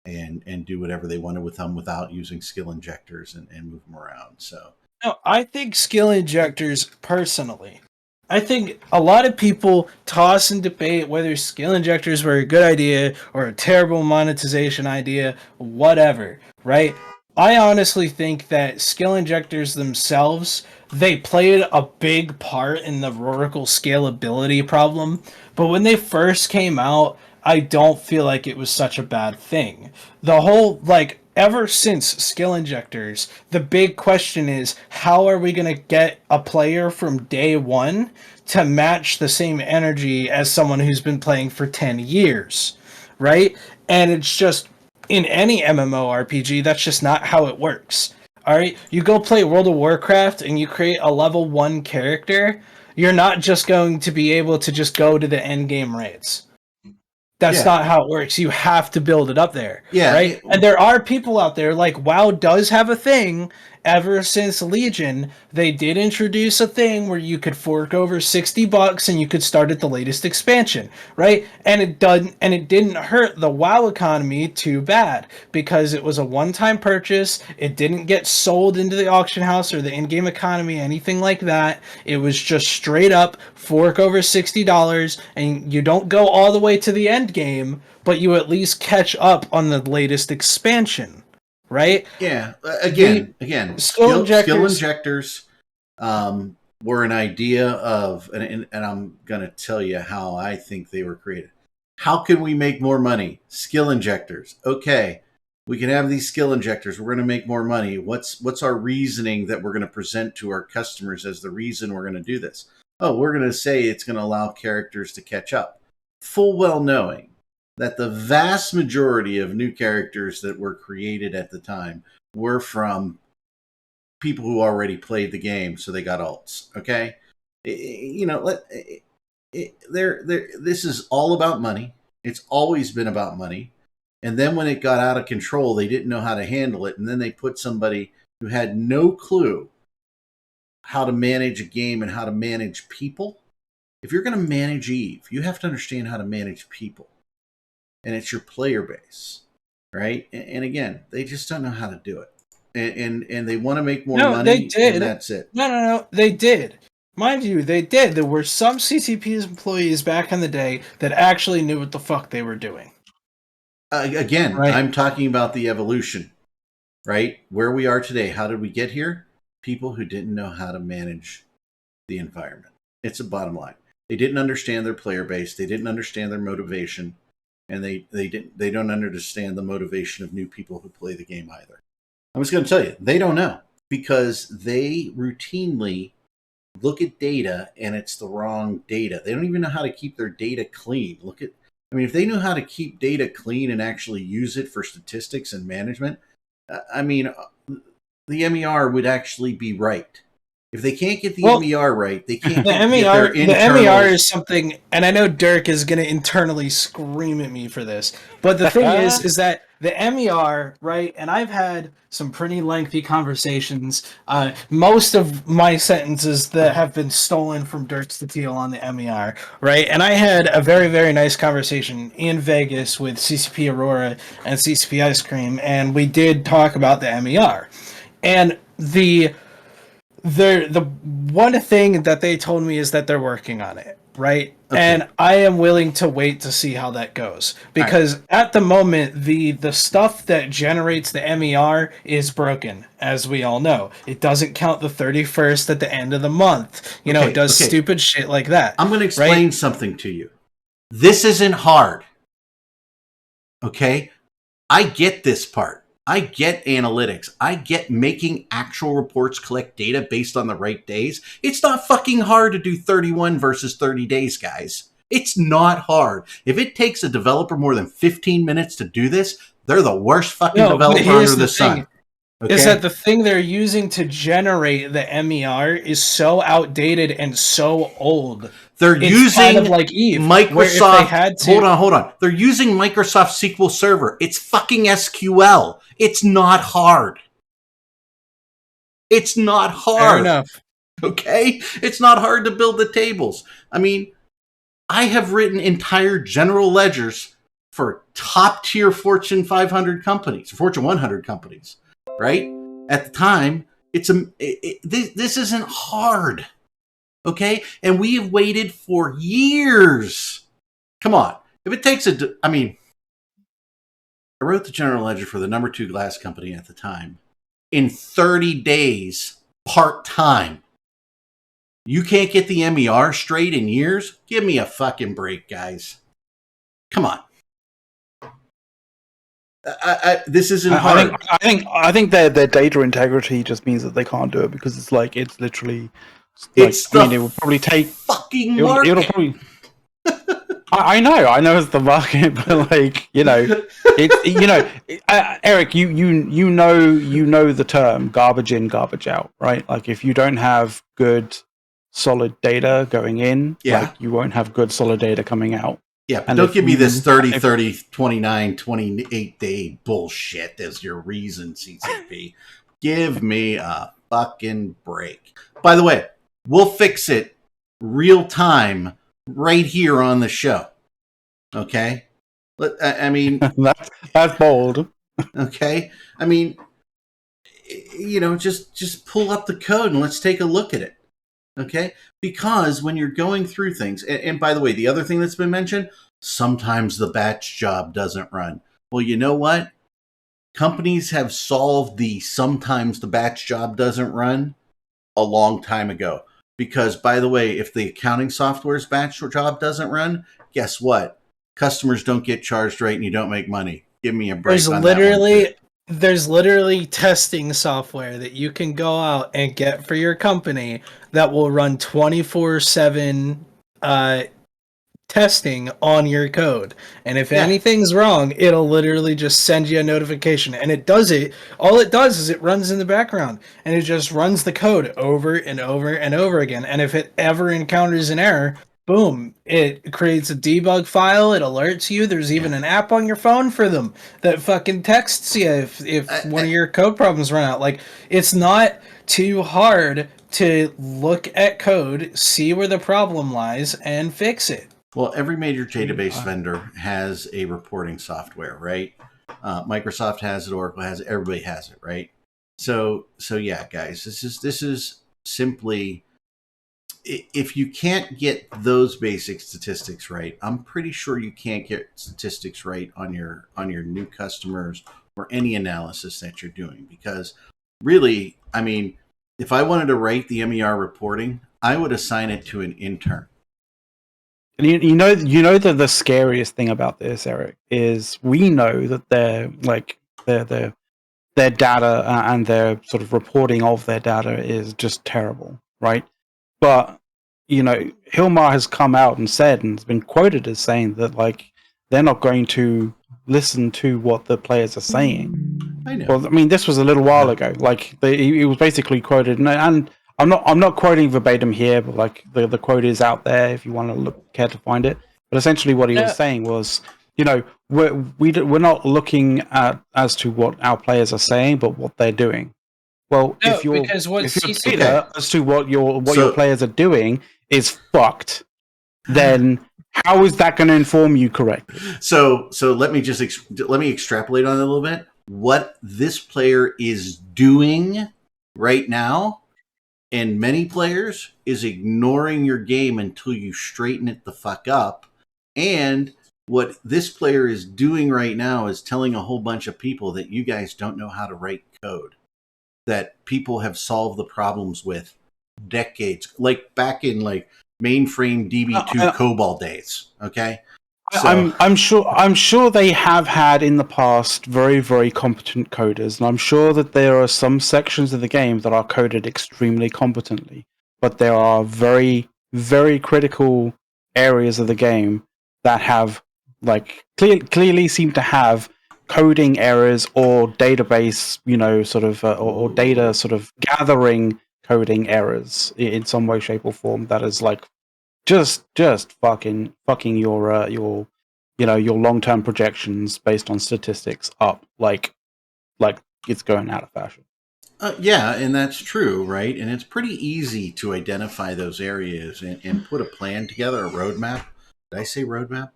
and do whatever they wanted with them without using skill injectors and move them around. So, no, I think skill injectors, personally, I think a lot of people toss and debate whether skill injectors were a good idea or a terrible monetization idea, whatever, right? I honestly think that skill injectors themselves, they played a big part in the Rorqual scalability problem, but when they first came out, I don't feel like it was such a bad thing. The whole, ever since skill injectors, the big question is, how are we going to get a player from day one to match the same energy as someone who's been playing for 10 years, right? And it's just, in any MMORPG, that's just not how it works. All right, you go play World of Warcraft and you create a level 1 character, you're not just going to be able to just go to the end game raids. That's not how it works. You have to build it up there. Yeah. Right? And there are people out there, like, WoW does have a thing. Ever since Legion, they did introduce a thing where you could fork over $60 and you could start at the latest expansion, right? And it didn't hurt the WoW economy too bad because it was a one-time purchase. It didn't get sold into the auction house or the in-game economy, anything like that. It was just straight up fork over $60, and you don't go all the way to the end game, but you at least catch up on the latest expansion. Right? Yeah. Again, skill injectors were an idea of, and I'm going to tell you how I think they were created. How can we make more money? Skill injectors. Okay, we can have these skill injectors. We're going to make more money. What's our reasoning that we're going to present to our customers as the reason we're going to do this? Oh, we're going to say it's going to allow characters to catch up. Full well knowing that the vast majority of new characters that were created at the time were from people who already played the game, so they got alts. Okay, this is all about money. It's always been about money. And then when it got out of control, they didn't know how to handle it, and then they put somebody who had no clue how to manage a game and how to manage people if you're going to manage Eve, you have to understand how to manage people, and it's your player base, right? And again, they just don't know how to do it, and they want to make more money. They did. And that's it. No, they did. Mind you, they did. There were some CCP employees back in the day that actually knew what the fuck they were doing. Again, right. I'm talking about the evolution, right? Where we are today. How did we get here? People who didn't know how to manage the environment. It's a bottom line. They didn't understand their player base. They didn't understand their motivation, and they don't understand the motivation of new people who play the game either. I'm just going to tell you, they don't know, because they routinely look at data and it's the wrong data. They don't even know how to keep their data clean. If they knew how to keep data clean and actually use it for statistics and management, the MER would actually be right. If they can't get the MER right, they can't get their internal... The MER is something, and I know Dirk is going to internally scream at me for this, but the thing is that the MER, right, and I've had some pretty lengthy conversations. Most of my sentences that have been stolen from Dirk Statiel on the MER, right, and I had a very, very nice conversation in Vegas with CCP Aurora and CCP Ice Cream, and we did talk about the MER. And the one thing that they told me is that they're working on it, right? Okay. And I am willing to wait to see how that goes, because at the moment the stuff that generates the MER is broken, as we all know. It doesn't count the 31st at the end of the month. It does stupid shit like that. I'm going to explain something to you. This isn't hard. Okay? I get this part. I get analytics. I get making actual reports collect data based on the right days. It's not fucking hard to do 31 versus 30 days, guys. It's not hard. If it takes a developer more than 15 minutes to do this, they're the worst fucking developer under the sun. Okay? Is that the thing they're using to generate the MER is so outdated and so old. They're using kind of like Eve, Microsoft. Hold on. They're using Microsoft SQL Server. It's fucking SQL. It's not hard. It's not hard. Fair enough. Okay? It's not hard to build the tables. I have written entire general ledgers for top tier Fortune 500 companies, Fortune 100 companies, right? At the time, this isn't hard. Okay? And we have waited for years. Come on. If it takes I wrote the general ledger for the number 2 glass company at the time in 30 days, part-time. You can't get the MER straight in years? Give me a fucking break, guys. Come on. This isn't hard. I think their data integrity just means that they can't do it, because it's literally... it will probably take fucking market. It'll probably. I know it's the market, but Eric, you know the term garbage in, garbage out, right? Like, if you don't have good, solid data going in, you won't have good, solid data coming out. Yeah, but don't give me this 30, 29, 28 day bullshit as your reason, CCP. Give me a fucking break. By the way, we'll fix it real time right here on the show. Okay? That's bold. Okay? Just pull up the code and let's take a look at it. Okay? Because when you're going through things, and by the way, the other thing that's been mentioned, sometimes the batch job doesn't run. Well, you know what? Companies have solved sometimes the batch job doesn't run a long time ago. Because, by the way, if the accounting software's batch job doesn't run, guess what? Customers don't get charged right and you don't make money. Give me a break on that one. There's literally testing software that you can go out and get for your company that will run 24/7 testing on your code. And if anything's wrong, it'll literally just send you a notification. And it does it. All it does is it runs in the background. And it just runs the code over and over and over again. And if it ever encounters an error, boom, it creates a debug file. It alerts you. There's even an app on your phone for them that fucking texts you if one of your code problems run out. Like, it's not too hard to look at code, see where the problem lies, and fix it. Well, every major database vendor has a reporting software, right? Microsoft has it, Oracle has it, everybody has it, right? So yeah, guys, this is simply, if you can't get those basic statistics right, I'm pretty sure you can't get statistics right on your new customers or any analysis that you're doing. Because really, I mean, if I wanted to write the MER reporting, I would assign it to an intern. And you know that the scariest thing about this, Eric, is we know that their data and their sort of reporting of their data is just terrible, right? But Hilmar has come out and said, and has been quoted as saying that they're not going to listen to what the players are saying. I know. Well, I mean, this was a little while ago. He was basically quoted, and I'm not quoting verbatim here, but the quote is out there if you want to care to find it. But essentially, what he was saying was, we're not looking at as to what our players are saying, but what they're doing. Well, if your data as to what your players are doing is fucked, then how is that going to inform you correctly? So let me extrapolate on it a little bit. What this player is doing right now, and many players, is ignoring your game until you straighten it the fuck up. And what this player is doing right now is telling a whole bunch of people that you guys don't know how to write code, that people have solved the problems with decades, like back in mainframe DB2 COBOL days. Okay. So, I'm sure they have had in the past very, very competent coders, and I'm sure that there are some sections of the game that are coded extremely competently. But there are very, very critical areas of the game that have clearly seem to have coding errors or database, or data sort of gathering coding errors in some way, shape, or form. That is just fucking your long-term projections based on statistics up like it's going out of fashion. Yeah, and that's true, right? And it's pretty easy to identify those areas and put a plan together, a roadmap. Did I say roadmap?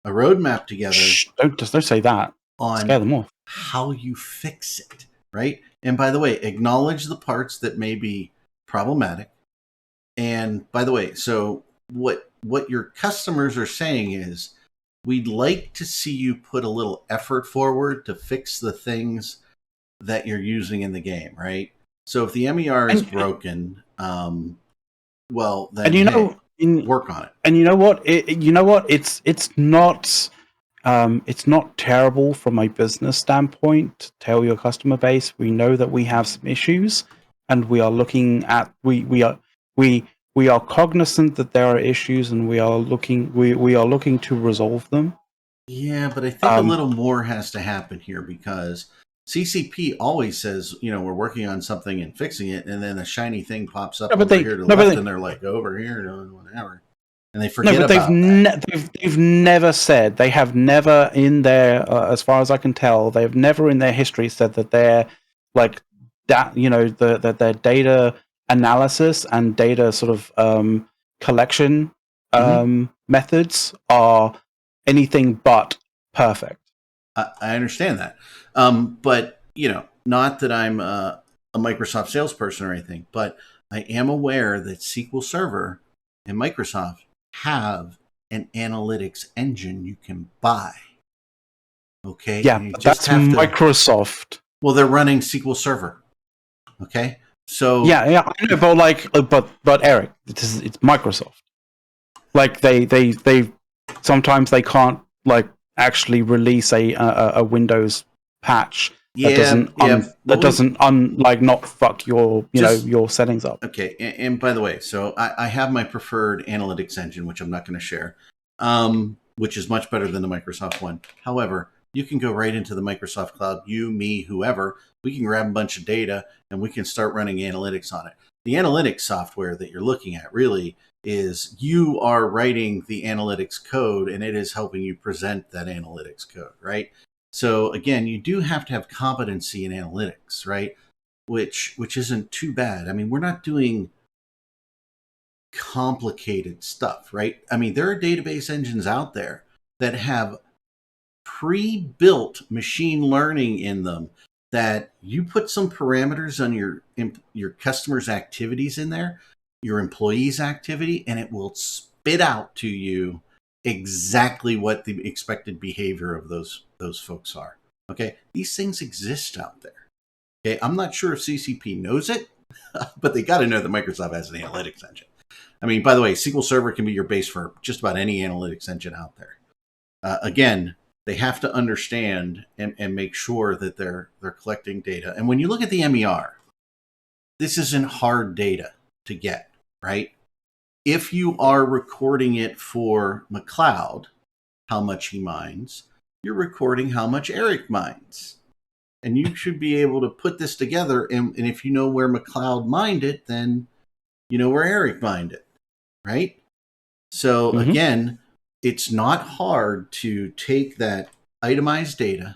A roadmap together. Shh, don't say that. On scare them off. How you fix it, right? And by the way, acknowledge the parts that may be problematic. And by the way, so what your customers are saying is, we'd like to see you put a little effort forward to fix the things that you're using in the game, right? So if the MER is broken, well, then work on it. And you know what? It's not terrible from a business standpoint to tell your customer base, we know that we have some issues, and we are looking at we are cognizant that there are issues, and we are looking to resolve them. Yeah, but I think a little more has to happen here, because CCP always says, we're working on something and fixing it, and then a shiny thing pops up over here to the left, and they're like, over here doing whatever. And they forget about that. They've never said, they have never in their, as far as I can tell, they've never in their history said that they're that their data analysis and data sort of collection methods are anything but perfect. I understand that. But, not that I'm a Microsoft salesperson or anything, but I am aware that SQL Server and Microsoft have an analytics engine you can buy. Okay? Yeah, but that's Microsoft. Well, they're running SQL Server. Okay? So yeah, I know, but Eric, it's Microsoft. They sometimes they can't actually release a Windows patch that doesn't not fuck your your settings up. Okay, and by the way, so I have my preferred analytics engine, which I'm not going to share, which is much better than the Microsoft one. However, you can go right into the Microsoft Cloud, you, me, whoever. We can grab a bunch of data and we can start running analytics on it. The analytics software that you're looking at really is you are writing the analytics code and it is helping you present that analytics code, right? So again, you do have to have competency in analytics, right? Which isn't too bad. I mean, we're not doing complicated stuff, right? I mean, there are database engines out there that have pre-built machine learning in them that you put some parameters on your customers' activities in there, your employees' activity, and it will spit out to you exactly what the expected behavior of those folks are. Okay, these things exist out there. Okay, I'm not sure if CCP knows it, but they got to know that Microsoft has an analytics engine. I mean, by the way, SQL Server can be your base for just about any analytics engine out there. Again, they have to understand and make sure that they're collecting data. And when you look at the MER, this isn't hard data to get, right? If you are recording it for McLeod, how much he mines, you're recording how much Erik mines. And you should be able to put this together. And if you know where McLeod mined it, then you know where Erik mined it, right? So again, it's not hard to take that itemized data,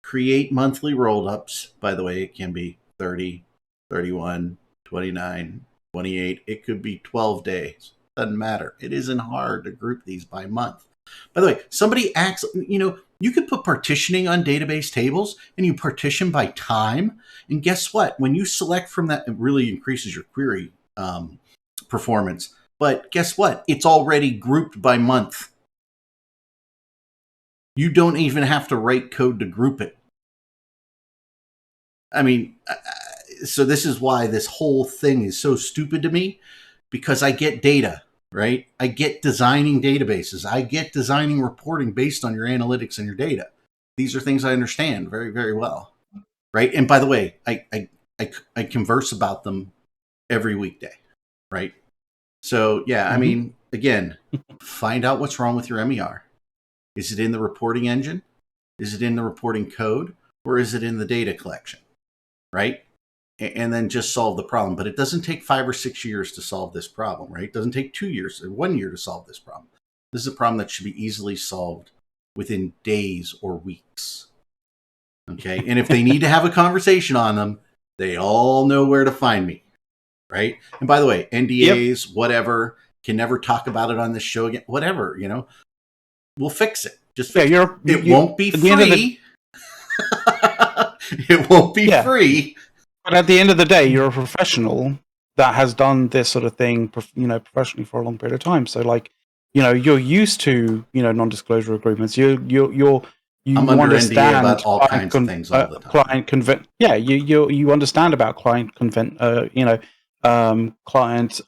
create monthly roll-ups. By the way, it can be 30, 31, 29, 28. It could be 12 days. Doesn't matter. It isn't hard to group these by month. By the way, somebody acts, you could put partitioning on database tables and you partition by time. And guess what? When you select from that, it really increases your query performance. But guess what? It's already grouped by month. You don't even have to write code to group it. I mean, so this is why this whole thing is so stupid to me, because I get data, right? I get designing databases. I get designing reporting based on your analytics and your data. These are things I understand very, very well, right? And by the way, I converse about them every weekday, right? So yeah, I mean, again, find out what's wrong with your MER. Is it in the reporting engine? Is it in the reporting code? Or is it in the data collection, right? And then just solve the problem. But it doesn't take 5 or 6 years to solve this problem, right? It doesn't take 2 years or 1 year to solve this problem. This is a problem that should be easily solved within days or weeks. Okay. And if they need to have a conversation on them, they all know where to find me. Right. And by the way, NDAs, whatever, can never talk about it on this show again, whatever, we'll fix it. Just fix it. It won't be free. It won't be free. But at the end of the day, you're a professional that has done this sort of thing, professionally for a long period of time. So, you're used to, non-disclosure agreements. You I'm under NDA about all kinds of things all the time. You understand about client client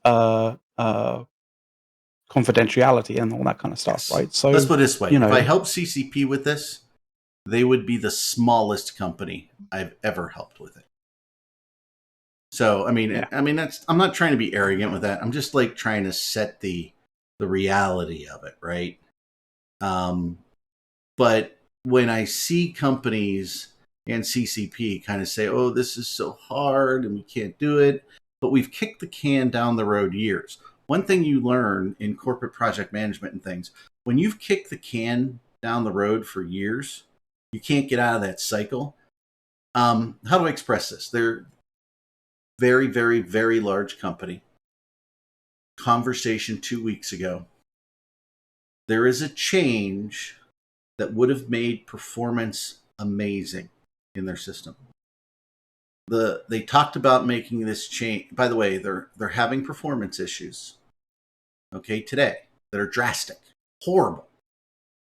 confidentiality and all that kind of stuff, yes. right? So let's put it this way: if I help CCP with this, they would be the smallest company I've ever helped with it. So I mean, I'm not trying to be arrogant with that. I'm just trying to set the reality of it, right? But when I see companies and CCP kind of say, "Oh, this is so hard and we can't do it," but we've kicked the can down the road years. One thing you learn in corporate project management and things, when you've kicked the can down the road for years, you can't get out of that cycle. How do I express this? They're very, very, very large company. Conversation 2 weeks ago. There is a change that would have made performance amazing in their system. They talked about making this change. By the way, they're having performance issues, today, that are drastic, horrible.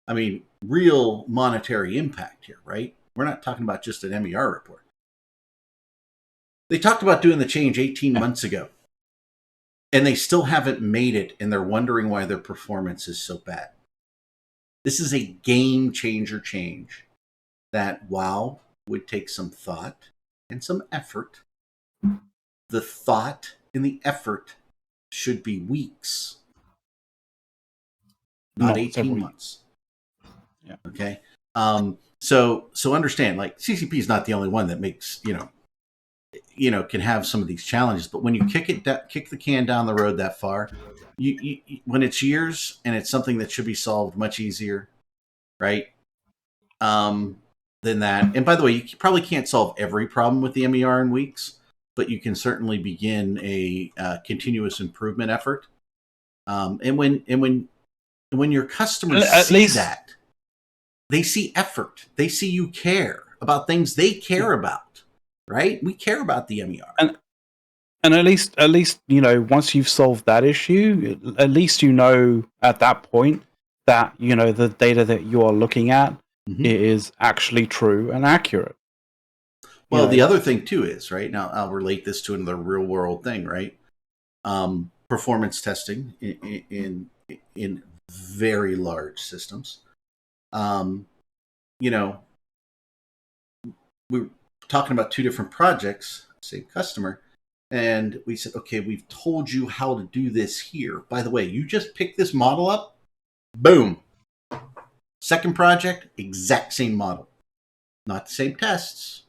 I mean, real monetary impact here, right? We're not talking about just an MER report. They talked about doing the change 18 months ago, and they still haven't made it, and they're wondering why their performance is so bad. This is a game changer change that, while would take some thought and some effort, the thought and the effort should be weeks, not 18 months. Yeah. Okay. So understand, CCP is not the only one that makes, can have some of these challenges. But when you kick the can down the road that far, when it's years and it's something that should be solved much easier, right? Than that. And by the way, you probably can't solve every problem with the MER in weeks, but you can certainly begin a continuous improvement effort. And when your customers see that, they see effort. They see you care about things they care about, right? We care about the MER. And at least, once you've solved that issue, at least at that point that, the data that you are looking at is actually true and accurate. Well, the other thing too is, right, now I'll relate this to another real world thing, right? Performance testing in very large systems. We were talking about two different projects, same customer, and we said, okay, we've told you how to do this here. By the way, you just pick this model up, boom. Second project, exact same model. Not the same tests,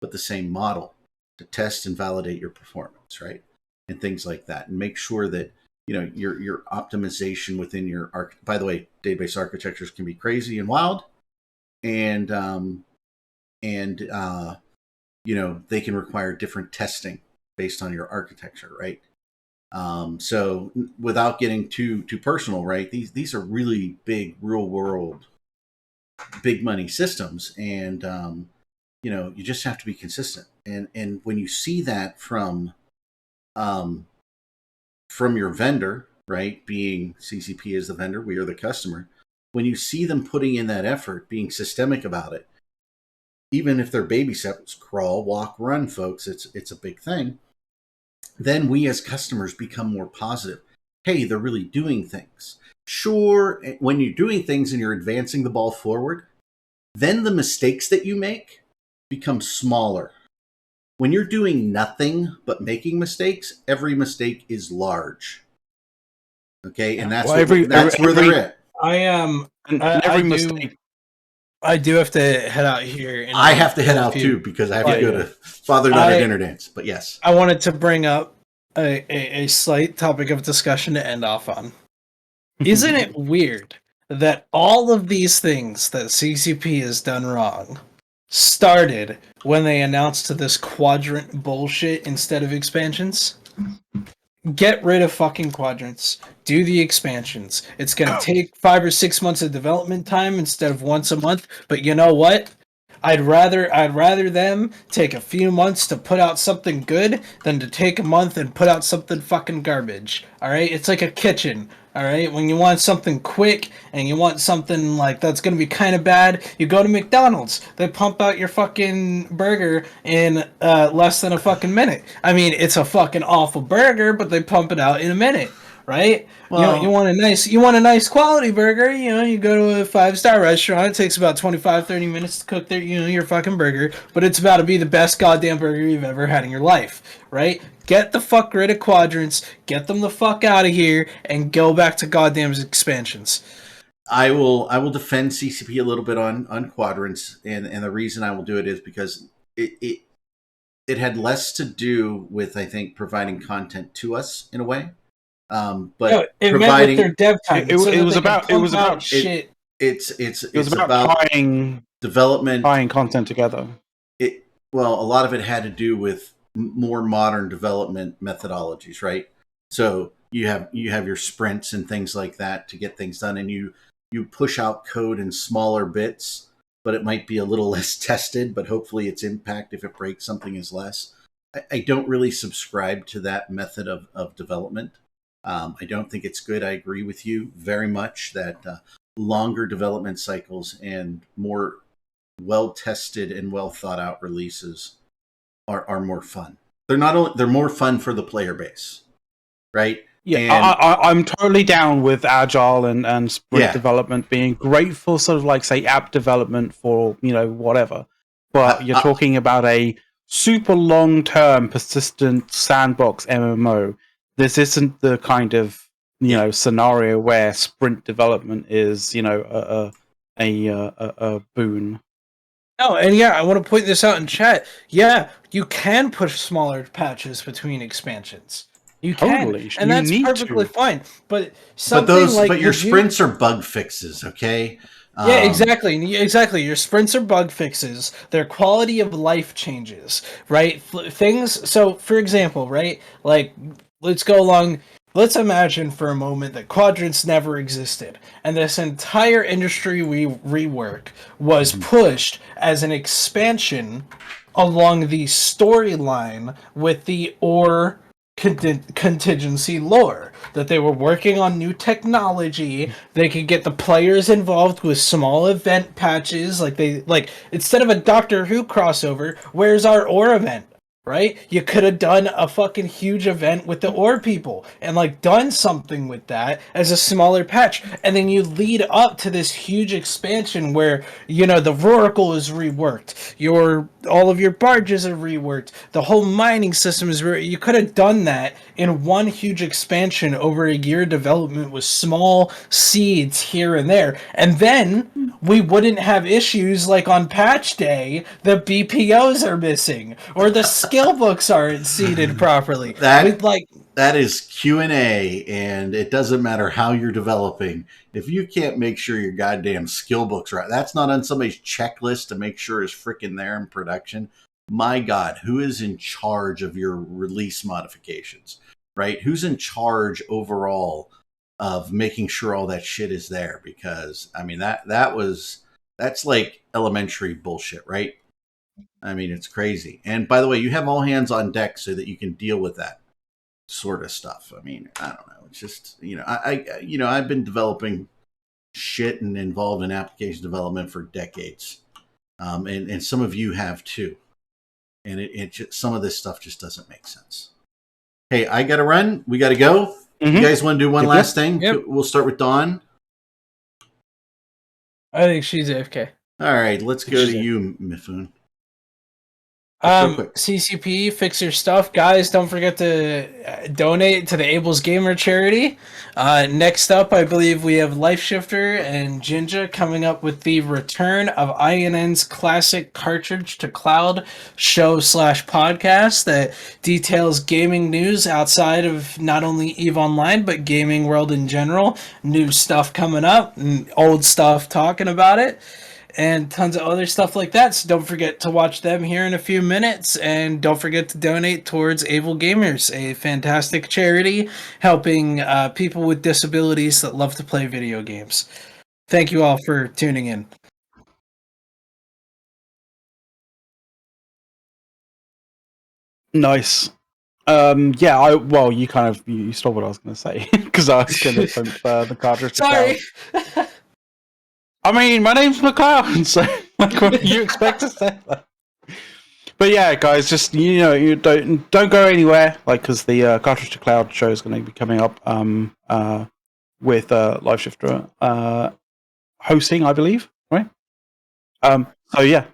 but the same model to test and validate your performance, right? And things like that. And make sure that, your optimization within your by the way, database architectures can be crazy and wild. And they can require different testing based on your architecture, right? So without getting too personal, right? These are really big, real world, big money systems, and you just have to be consistent. And when you see that from your vendor, right? Being CCP as the vendor, we are the customer. When you see them putting in that effort, being systemic about it, even if their baby steps, crawl, walk, run, folks, it's a big thing. Then we as customers become more positive. Hey, they're really doing things. Sure, when you're doing things and you're advancing the ball forward, then the mistakes that you make become smaller. When you're doing nothing but making mistakes, every mistake is large. Okay, and that's where they're at. Every mistake. I do have to head out here. I have to head out too because I have to go to father-daughter dinner dance. But yes, I wanted to bring up a slight topic of discussion to end off on. Isn't it weird that all of these things that CCP has done wrong started when they announced this quadrant bullshit instead of expansions? Get rid of fucking quadrants. Do the expansions. It's going to take 5 or 6 months of development time instead of once a month. But you know what? I'd rather them take a few months to put out something good than to take a month and put out something fucking garbage. All right? It's like a kitchen. All right? When you want something quick and you want something like that's going to be kind of bad, you go to McDonald's. They pump out your fucking burger in less than a fucking minute. I mean, it's a fucking awful burger, but they pump it out in a minute. Right? Well, you want a nice quality burger, you go to a 5-star restaurant, it takes about 25-30 minutes to cook your fucking burger, but it's about to be the best goddamn burger you've ever had in your life, right? Get the fuck rid of quadrants, get them the fuck out of here, and go back to goddamn expansions. I will defend CCP a little bit on quadrants, and the reason I will do it is because it had less to do with, I think, providing content to us in a way. But it providing meant with their dev time. It was about shit. It's about tying content together. A lot of it had to do with more modern development methodologies, right? So you have your sprints and things like that to get things done, and you push out code in smaller bits, but it might be a little less tested, but hopefully its impact, if it breaks something, is less. I don't really subscribe to that method of development. I don't think it's good. I agree with you very much that longer development cycles and more well-tested and well-thought-out releases are more fun. They're more fun for the player base, right? Yeah, I'm totally down with agile and sprint development being great for sort of like, say, app development for whatever. But you're talking about a super long-term, persistent sandbox MMO. This isn't the kind of scenario where sprint development is a boon. No, and yeah, I want to point this out in chat. Yeah, you can push smaller patches between expansions. You can, Totally. and You that's need perfectly to. fine. But something like your would you- sprints are bug fixes, okay? Yeah, exactly. Exactly. Your sprints are bug fixes. Their quality of life changes, right? Things. So, for example, right? Like, let's go along. Let's imagine for a moment that quadrants never existed, and this entire industry rework was pushed as an expansion along the storyline with the ore contingency lore, that they were working on new technology. They could get the players involved with small event patches, like instead of a Doctor Who crossover, where's our ore event? Right? You could have done a fucking huge event with the ore people and like done something with that as a smaller patch, and then you lead up to this huge expansion where, you know, the Roracle is reworked, all of your barges are reworked, the whole mining system is you could have done that in one huge expansion over a year development with small seeds here and there, and then we wouldn't have issues like on patch day the BPOs are missing or the skill books aren't seeded properly. That is Q&A, and it doesn't matter how you're developing. If you can't make sure your goddamn skill books are that's not on somebody's checklist to make sure is freaking there in production. My God, who is in charge of your release modifications, right? Who's in charge overall of making sure all that shit is there? Because I mean that's like elementary bullshit, right? I mean, it's crazy. And by the way, you have all hands on deck so that you can deal with that sort of stuff. I mean, I don't know. It's just, you know, I've been developing shit and involved in application development for decades. And some of you have too. And it just, some of this stuff just doesn't make sense. Hey, I got to run. We got to go. You guys want to do one last thing? Yep. We'll start with Dawn. I think she's AFK. All right, let's go to you, Mifune. CCP, fix your stuff, guys. Don't forget to donate to the Abel's Gamer charity. Next up, I believe we have Life Shifter and Jinja coming up with the return of INN's classic cartridge to cloud show / podcast that details gaming news outside of not only EVE Online but gaming world in general. New stuff coming up and old stuff talking about it, and tons of other stuff like that. So don't forget to watch them here in a few minutes, and don't forget to donate towards Able Gamers, a fantastic charity helping people with disabilities that love to play video games. Thank you all for tuning in. Nice. Yeah, you kind of you stole what I was going to say because I was going to put the cartridge. Sorry. I mean, my name's McLeod, so like, what do you expect to say that? But yeah, guys, just you don't go anywhere, like because the cartridge to cloud show is going to be coming up with Live Shifter hosting, I believe, right? So yeah.